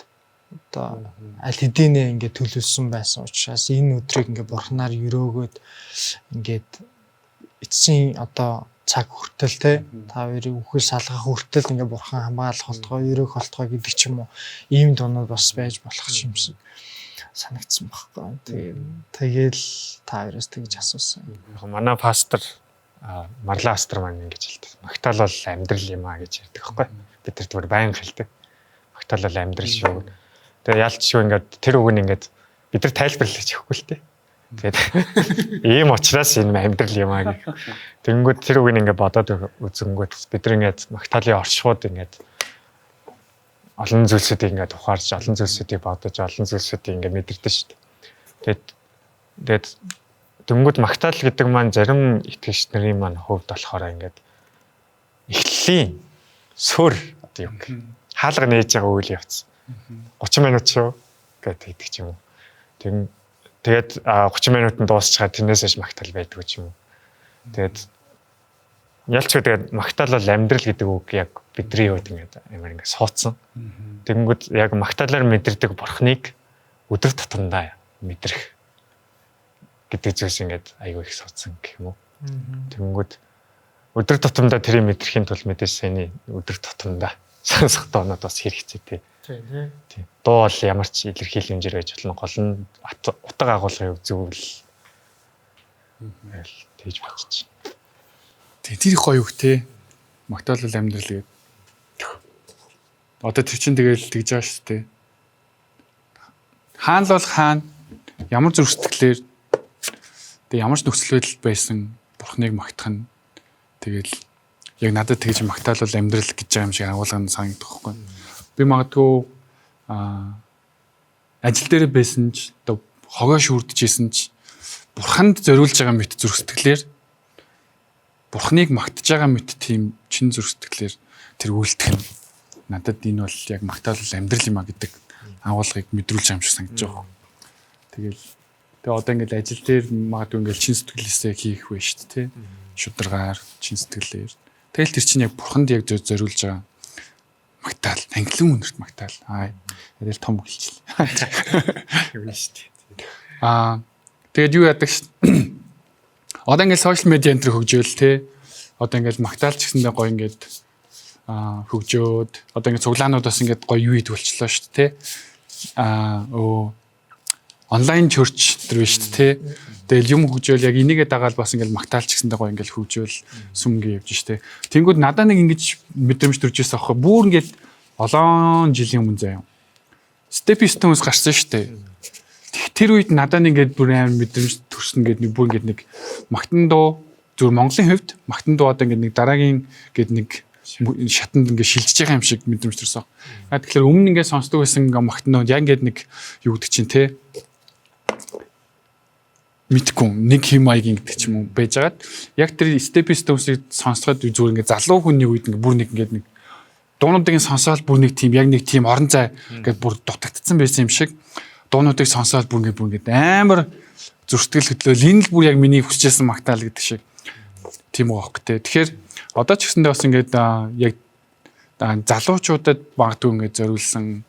одоо аль хэдийнэ ингээд төлөвлөсөн байсан учраас энэ өдрийг ингээд бурханаар өрөөгөөд ингээд эцсийн одоо цаг хүртэл те та хоёрыг үхэл салгах хүртэл ингээд бурхан хамгаалах болтгоо өрөөх болтгоо гэдэг ч юм уу ийм дунууд бас байж болох юм шиг санагдсан байхгүй. Тэгэл та хоёроос тэгж асуусан. Манай пастор Марла пастор маань ингэж хэлдэг. Магтаал бол амьдрал юм а гэж ярьдаг байхгүй. Бид тэр зүгээр байнга хэлдэг. Магтаал бол амьдрал шүү. Тэгээ ялцшгүй ингээд тэр үг нь ингээд бид нар тайлбарлаж өгөхгүй л тээ. Тэгээд ийм учраас энэ амьдрал юм а гэх. Тэнгүүд тэр үг нь ингээд бодоод үзэнгүүт бид нар ингээд магтаалын оршихуд ингээд олон зүйлсүүдийг ингээд ухаарч, олон зүйлсүүдийг бодож, олон зүйлсүүдийг ингээд мэдэрдэж шүү дээ. Тэгээд дөнгөж магтаал гэдэг маань зарим итгэгч нарын маань хувьд болохоор ингээд эхлэлийн сөр одоо юм. Хаалга нээж байгаа үйл явц. 30 минут шүү гэдэг ч юм уу. Тэгээд 30 минутанд дуусчихад тэрнээс хойш магтаал байдгүй ч юм уу. Тэгээд ялч тэгээд магтаал бол амьдрал гэдэг үг яг бидний хувьд ингээд амар ингээд суудсан. Тэгэнгүүт яг магтаалаар мэдэрдэг бурхныг өдөр тутамдаа мэдрэх гэдэг зүйлс ингээд аюу их суудсан гэх юм уу. Тэгэнгүүт өдөр тутамдаа тэрийг мэдрэхийн тулд мэдээж сэний өдөр тутамдаа сонсох доонод бас хэрэгцээ тий. Тийм. Дуу бол ямар ч илэрхийлэл хэмжээр байж болно. Гол нь утга агуулгын зөвлөл тэгж бодчих. Тэр их гоё үг те. Магтаал бол амьдрал гэдэг. Одоо тэр чинь тэгэл тэгж байгаа шүү дээ. Хаан л бол хаан ямар зүрх сэтгэлээр тэг ямар ч нөхцөл байдал байсан бурхныг магтах нь тэгэл яг надад тэгж магтаал бол амьдрал гэж байгаа юм шиг агуулгын санагдах байхгүй. Би магадгүй ажил дээр байсан ч одоо хогоо шүрдэжсэн ч бурханд зориулж байгаа мэт зүрх сэтгэлээр бурхныг магтаж байгаа мэт тийм чин зүрх сэтгэлээр тэр үйлдэх нь надад энэ бол яг магтаал бол амьдрал юм а гэдэг агуулгыг мэдрүүлж байгаа юм шиг санагдаж байгаа. Тэгээ одоо ингээд ажил дээр магадгүй ингээд чин сэтгэлээсээ хийх вэ шүү дээ. Шударгаар чин сэтгэлээр. Тэгэл тэр чинь яг бурханд яг зориулж байгаа магтаал, ангилан үнэрт магтаал. Тэгэл том хэлчихлээ. Юу шүү дээ. Тэгээд юу яадаг одоо ингээд сошиал медиа энэ төр хөгжөөл те. Одоо ингээд магтаалч гэсэндээ гоё ингээд хөгжөөд одоо ингээд цуглаанууд бас ингээд гоё юу идэх болчихлоо шүү дээ те. Онлайн чөрч төр биш те. Тэгэл юм хөгжөөл яг энийгээ дагаад бас ингээл магтаалч гэсэндээ гоё ингээл хөгжөөл сүмгээ явж штэ. Тэнгүүд надаа нэг ингэж мэдрэмж төрж ирсэн аахгүй. Бүр ингээд олон жилийн өмнө заяа. Stepping Stones гарсан штэ. Тэр үед надад ингээд бүр амар мэдрэмж төрсөн гэдэг нэг бүр ингээд нэг магтан дуу зүгээр Монголын хувьд магтан дуу одоо ингээд нэг дараагийн гээд нэг шатанд ингээд шилжиж байгаа юм шиг мэдрэмж төрсөн. Тэгэхээр өмнө ингээд сонсдог байсан магтан дуу яг ингээд нэг юу гэдэг чинь те мэдгүй нэг хим маягийн гэдэг ч юм уу байжгаад яг тэр Stepping Stones-ыг сонсоход зүгээр ингээд залуу хүний үед ингээд бүр нэг ингээд нэг дуунуудыг сонсоод бүр нэг тийм яг нэг тийм орон зай ингээд бүр дутагдсан байсан юм шиг дуунуудыг сонсоод бүр ингээд амар зөрсгөл хөдлөөл энэ л бүр яг миний хүсчээсэн магтаал гэдэг шиг тийм байгаа хөөхтэй. Тэгэхээр одоо ч гэсэндээ бас ингээд яг залуучуудад магадгүй ингээд зориулсан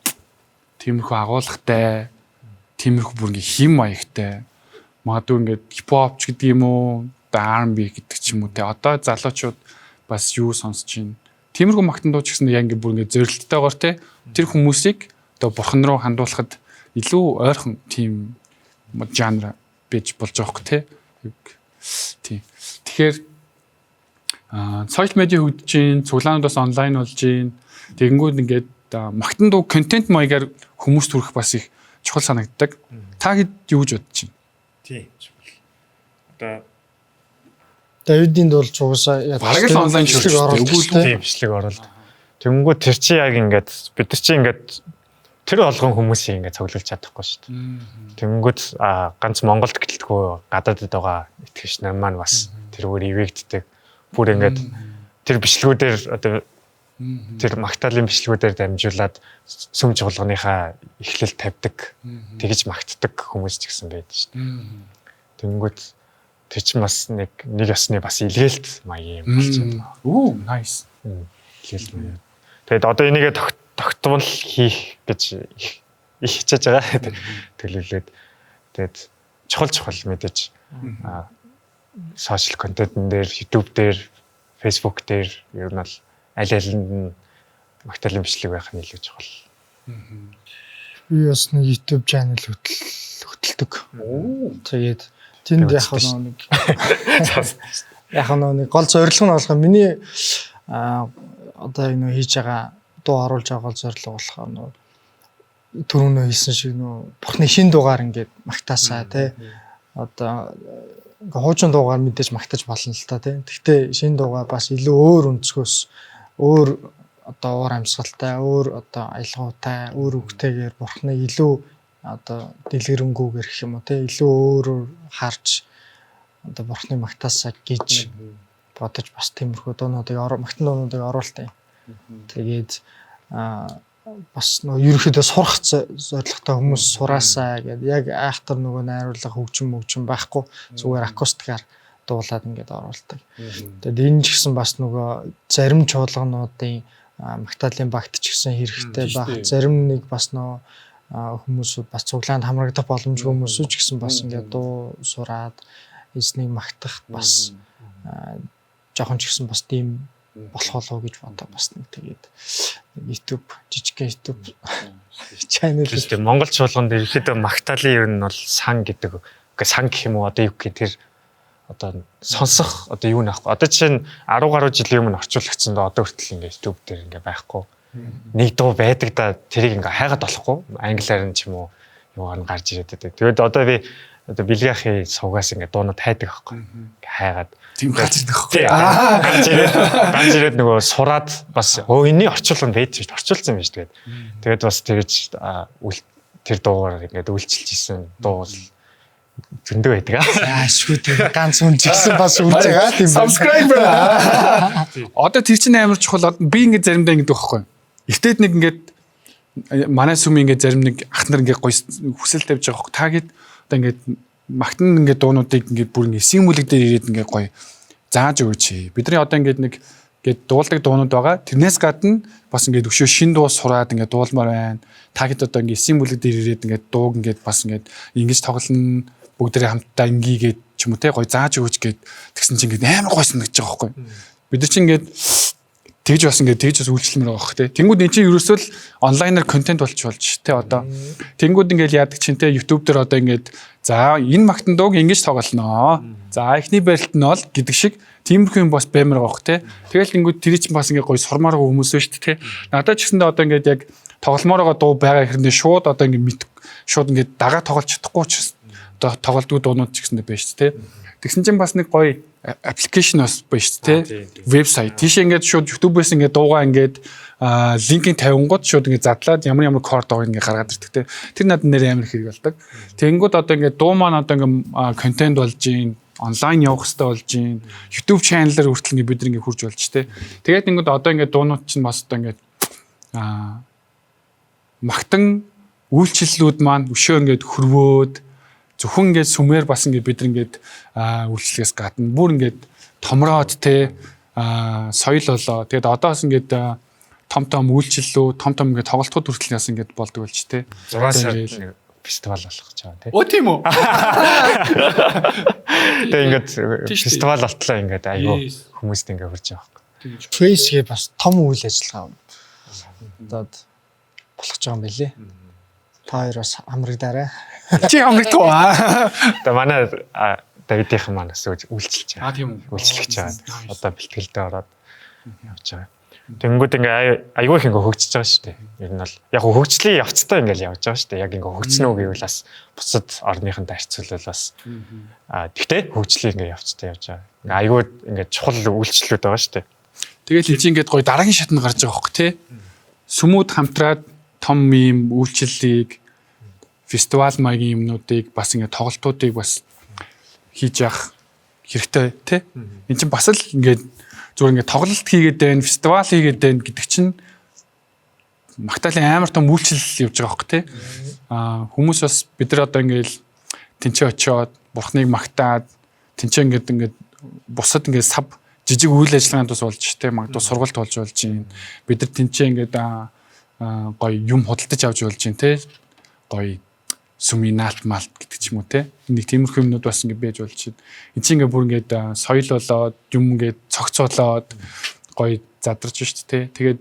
тиймэрхүү агуулгатай тиймэрхүү бүр ингээд хим маягтай магадгүй ингээд хипхоп ч гэдэг юм уу R&B гэдэг ч юм уу те одоо залуучууд бас юу сонсож байна. Тиймэрхүү магтан дуу ч гэсэндээ яг ингээд бүр ингээд зорилттойгоор те тэр хүмүүсийг одоо бурхан руу хандуулахад илүү ойрхон тийм жанр бэж болж байгаа хөөх те. Тийм. Тэгэхээр сошиал медиа хөгжиж гин, цуглаануудаас онлайн болж гин. Тэгэнгүүт ингээд магтан дуу контент маягаар хүмүүс төрөх бас их чухал санагддаг. Та хэд юу гэж бодож байна? Тийм. Одоо Давидын дуулж угаасаа бараг л онлайн бичлэг оруулалт тийм бичлэг оруулалт. Тэнгүү тэр чи яг ингээд бид нар чи ингээд тэр олгон хүмүүсийг ингээд цуглуулж чадахгүй шүү дээ. Тэнгүүд ганц Монголд гэлтгүй гадаадд байгаа итгэгч нар маань бас тэргээр ивэгддэг. Бүр ингээд тэр бичлэгүүдээр одоо тэр магтаалын бичлэгүүдээр дамжуулаад сүм чуулганыхаа эхлэл тавьдаг. Тэгж магтдаг хүмүүс ч гэсэн байдаг шүү дээ. Тэнгүүд тэр чинь бас нэг ёсны бас илгээлт маяг юм болж байна. Оо, nice. Илгээлт маяг. Тэгэд одоо энийгээ тогтмол хийх гэж их хичээж байгаа. Төлөвлөд. Тэгэд чухал мэдээж сошиал контентн дээр, YouTube дээр, Facebook дээр ер нь бол аль алинд магтаалын бичлэг байх нь илүү чухал. Би бас нэг YouTube channel хөтэлдэг. Тэгээд тэнд яг нэг гол зорилго нь болохоор миний одоо энэ хийж байгаа дуу оруулж байгаа гол зорилго болохоор нөө түрүүнөө хэлсэн шиг нөө бурхны шин дуугаар ингээд магтаасаа тий одоо ингээ хуучин дуугаар мэдээж магтаж болно л та тий. Гэхдээ шин дуугаа бас илүү өөр өнцгөөс өөр одоо уур амьсгалтай, өөр одоо аялгаутай, өөр үгтэйгээр бурхны илүү одоо дэлгэрэнгүйгээр гэх юм уу тий илүү өөрөөр харж одоо бурхны магтаасаа гэж бодож бас тиймэрхүү дуунуудыг магтан дуунуудыг оруултаа. Тэгээд бас нөгөө ерөөхдөө сурах зорилготой хүмүүс сураасаа гэдэг яг айхтар нөгөө найруулга хөгжим байхгүй зүгээр акустикаар дуулаад ингээд оруулдаг. Тэгээд энэ ч гэсэн бас нөгөө зарим чуулгануудын магтаалын багт ч гэсэн хэрэгтэй баг. Зарим нэг бас нөгөө хүмүүсүүд бас цуглаанд хамрагдах боломжгүй хүмүүсүүд ч гэсэн бас ингээд дуу сураад эзнийг магтах бас жоохон ч гэсэн бас тийм болох болоо гэж бодоо бас нэг тэгээд YouTube жижиг YouTube channel гэдэг Монгол чуулганд ихэд магтаалын ер нь бол сан гэдэг. Гэхдээ сан гэх юм уу одоо юу гэх тэр одоо сонсох одоо юу нөхгүй. Одоо жишээ нь 10 гаруй жилийн өмнө орчуулагдсан доо одоо хүртэл ингээ YouTube дээр ингээ байхгүй. Нэг дуу байдаг да тэрийг ингээ хайгаад болохгүй. Англиар нь ч юм уу юугаар нь гарч ирээд байдаг. Тэгээд одоо би одоо бэлгийн сувгаас ингээ дуунууд хайдаг байхгүй. Ингээ хайгаад тийм гарч ирдэг байхгүй. Гарч ирээд нөгөө сураад бас энэний орчуулганд байж шүү дээ. Орчуулсан байж тэгээд. Тэгээд бас тэгэж тэр дуугаар ингээд үйлчилж исэн дуу зөндөө байдаг аа. Шүү дээ. Ганц хүн жигсэн бас үлж байгаа тийм. Subscriber. Одоо тэр чинь амар чухал. Би ингээд заримдаа ингэдэг байхгүй. Эртэд нэг ингээд манай сүм ингээд зарим нэг ах нар ингээд гоё хүсэл тавьж байгаа байхгүй. Та гээд одоо ингээд магтан ингээд дуунуудыг ингээд бүр ингээд символик дээр ирээд ингээд гоё зааж өгөөч. Бидний одоо ингээд нэг ингээд дуулдаг дуунууд байгаа. Тэрнээс гадна бас ингээд өшөө шин дуу сураад ингээд дуулмаар байна. Та хэд одоо ингээд символик дээр ирээд ингээд дууг ингээд бас ингээд ингэж тоглоно бүгдээ хамтдаа ингэгээд ч юм уу те гоё зааж өгөөч гэд тэгсэн чинь ингээд амар гоё санагдаж байгаа байхгүй. Бид нар чинь ингээд тэгж бас үйлчлэмээр байгаа хөх те. Тэнгүүд эн чинь ерөөсөө л онлайнаар контент болж те одоо. Тэнгүүд ингээд яадаг чинь те YouTube дээр одоо ингээд За энэ магтан дууг ингэж тоглоно. За эхний барилт нь бол гэдэг шиг тиймэрхүү юм бас баймар гоох те. Тэгэл тэнгууд тэр чинь бас ингээ гоё сурмаар байгаа хүмүүс байна шүү дээ те. Надад ч гэсэндээ одоо ингээд яг тогломоор байгаа дуу байгаа хэрнээ шууд одоо ингээ шууд ингээ дагаа тоглож чадахгүй ч одоо тоглолтгүй дуунууд ч гэсэндээ байна шүү дээ те. Тэгсэн чинь бас нэг гоё аппликейшн бас байна шүү дээ те. Вебсайт. Тийш ингээд шууд YouTube-ээс ингээ дуугаа ингээд линкийн тавингууд шууд ингээ задлаад ямар код байгааг ингээ гаргаад ирдэг те. Тэр надад нэр амар хэрэг болдог. Тэнгүүд одоо ингээ дуу маань одоо ингээ контент болж ийн онлайн явах хэрэгтэй болж ийн YouTube channel-аар хүртэл ингээ бид ингээ хурж болж те. Тэгээд ингээд одоо ингээ дуунууд чинь бас одоо ингээ магтан үйлчлэлүүд маань өшөө ингээд хөрвөөд зөвхөн ингээд сүмээр бас ингээд бид ингээд үйлчлэгээс гадна бүр ингээд томроод те соёл болоо. Тэгээд одоо бас ингээд том үйлчлэлөө том ингээд тоглолтууд хүртэл бас ингээд болдог болж те. 6 сард нэг фестивал болох гэж байгаа те. Оо тийм үү. Тэгээд ингээд фестивал болтлоо ингээд айгүй хүмүүст ингээд хурж байгаа байхгүй. Trace-гээ бас том үйл ажиллагаа одоо болох гэж байгаа юм билий. Та хоёр бас амрагдаарай. Чи амрагдгаа. Тэгээ манай Давидийнхан манаас үйлчилж байгаа. Тийм үү. Үйлчлэгч байгаа. Одоо бэлтгэлдээ ороод явж байгаа. Тэнгүүд ингээ аюул их ингээ хөгжиж байгаа шүү дээ. Ер нь бол яг хөгжлийн явцтай ингээл явж байгаа шүү дээ. Яг ингээ хөгжсөн үү гэвэл бас бусад орныхонтой харьцуулбал бас тэгтээ хөгжлийн ингээ явцтай явж байгаа. Ингээ аюул ингээ чухал үйлчлэлүүд байгаа шүү дээ. Тэгэл энэ чинь ингээд гоё дараагийн шатнд гарч байгаа хөөхгүй те. Сүмүүд хамтраад том юм үйлчлэлийг фестивал маягийн юмнуудыг бас ингээд тоглолтуудыг бас хийж явах хэрэгтэй тий. Энд чинь бас л ингээд зүгээр ингээд тоглолт хийгээд байна, фестивал хийгээд байна гэдэг чинь магтаалын амар том үйлчлэл явж байгаа хөөхгүй тий. Хүмүүс бас бид нар одоо ингээд тэнцээ очиод бурхныг магтаад тэнцээ ингээд бусад ингээд сав жижиг үйл ажиллагаанд бас болж тий. Магадгүй сургалт болж байна. Бид нар тэнцээ ингээд гоё юм худалдаж авч болж байна тий. Гоё суминалт малт гэдэг ч юм уу те. Нэг тиймэрхүү юмнууд бас ингэ байж болж байна. Энд чинь ингээ бүр ингээд соёл болоод юм ингээд цогцолоод гоё задарч шүү дээ те. Тэгээд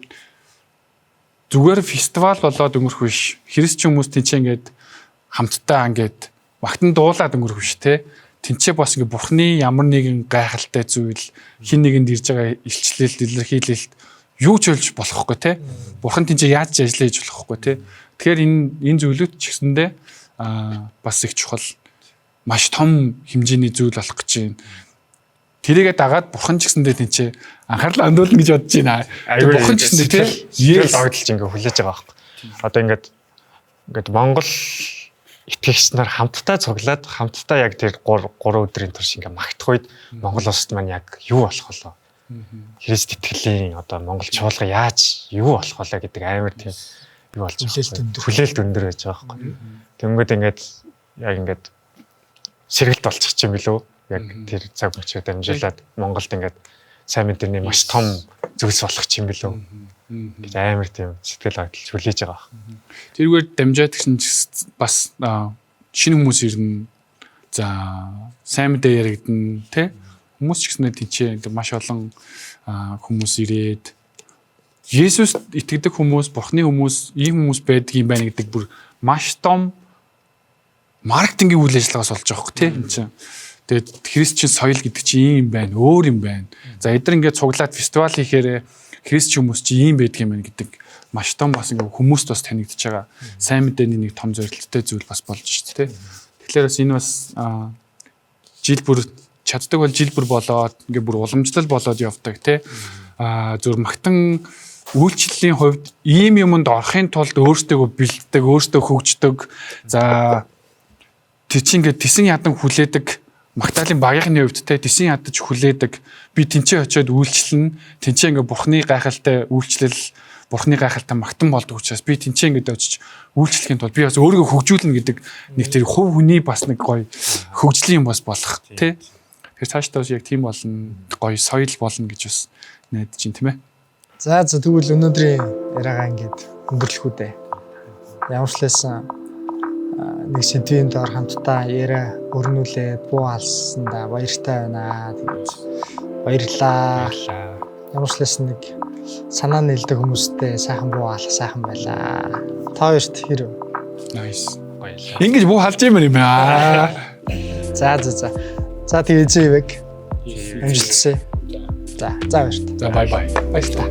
зүгээр фестивал болоод өнгөрөх биш. Христч хүмүүс тийч ингээд хамтдаа ингээд магтан дуулаад өнгөрөх биш те. Тинчээ бас ингээ бурхны ямар нэгэн гайхалтай зүйл хин нэгэнд ирж байгаа илчлэлт илэрхийлэлт юу ч болж болохгүй те. Бурхан тинчээ яаж ч ажиллаж болохгүй те. Тэгэхээр энэ зүйлүүд ч гэсэндээ бас их чухал маш том хэмжээний зүйл болох гэж байна. Тэрийгээ дагаад бурхан ч гэсэндээ тэнцээ анхаарлаа хандуулна гэж бодож байна. Бурхан ч гэсэндээ тийм догдолж ингээ хүлээж байгаа байхгүй. Одоо ингээд Монгол итгэгч нар хамтдаа цуглаад хамтдаа яг тэр 3 өдрийн турш ингээ магтах үед Монгол улсад маань яг юу болох болоо. Христ итгэлийн одоо Монгол чуулга яаж юу болох болоо гэдэг амар тийм юу болж байгаа. Хүлээлт өндөр байж байгаа байхгүй. Тэнгүүд ингээд яг ингээд сэргэлт болчих юм билүү? Яг тэр цаг мөчөд амжуулаад Монголд ингээд сайн мэдэрний маш том зүйлс болох юм билүү? Гэж амар тийм сэтгэл хөдлөлт хүлээж байгаа. Тэргээр дамжаад гэсэн бас шинэ хүмүүс ирнэ. За сайн мэдээ яригдана тий? Хүмүүс ч гэснээр тийчээ маш олон хүмүүс ирээд Есүс итгэдэг хүмүүс, Бурхны хүмүүс, ийм хүмүүс байдаг юм байна гэдэг бүр маш том маркетингийн үйл ажиллагаас болж байгаа хөх тийм чинь. Тэгээд христчин соёл гэдэг чинь ийм байна, өөр юм байна. За эдгээр ингээд цуглаад фестивал хийхээр христчин хүмүүс чинь ийм байдаг юм байна гэдэг маш том бас ингээд хүмүүст бас танигдчихж байгаа. Сайн мэдээний нэг том зорилттой зүйл бас болж шүү дээ. Тэгэхээр бас энэ бас жил бүр чаддаг бол жил бүр болоод ингээд бүр уламжлал болоод явдаг тийм. Зөв магтан үйлчлэлийн хувьд ийм юмд орохын тулд өөртөө бэлддэг, өөртөө хөгждөг. За тийч ингээд тесэн ядан хүлээдэг магтаалын багийнхны хувьд те тесэн ядаж хүлээдэг. Би тэнцээ очиод үйлчлэн, тэнцээ ингээд бурхны гайхалтай үйлчлэл, бурхны гайхалтай магтан болдог учраас би тэнцээ ингээд очиж үйлчлэхийн тулд би бас өөрийгөө хөгжүүлнэ гэдэг нэг тэр хувь хүний бас нэг гоё хөгжлийн юм бас болох те. Тэгэхээр цаашдаа яг тийм болно, гоё соёл болно гэж бас найдаж чинь тийм ээ. За тэгвэл өнөөдрийн яриагаа ингээд өндөрлөх үү дээ. Ямар ч лсэн нэг сэдвийн доор хамтдаа яриа өрнүүлээд буу алсандаа баяртай байна. Тэгээд баярлалаа. Ямар ч лсэн нэг санаа нийлдэг хүмүүстэй сайхан буу алах сайхан байлаа. Та хоёрт хэрв. Nice. Баярлалаа. Ингэж бүү халж юм юм аа. За. За тэгээ зэвэг. Амжилтсаа. За баярлалаа. За бай бай. Баярлалаа.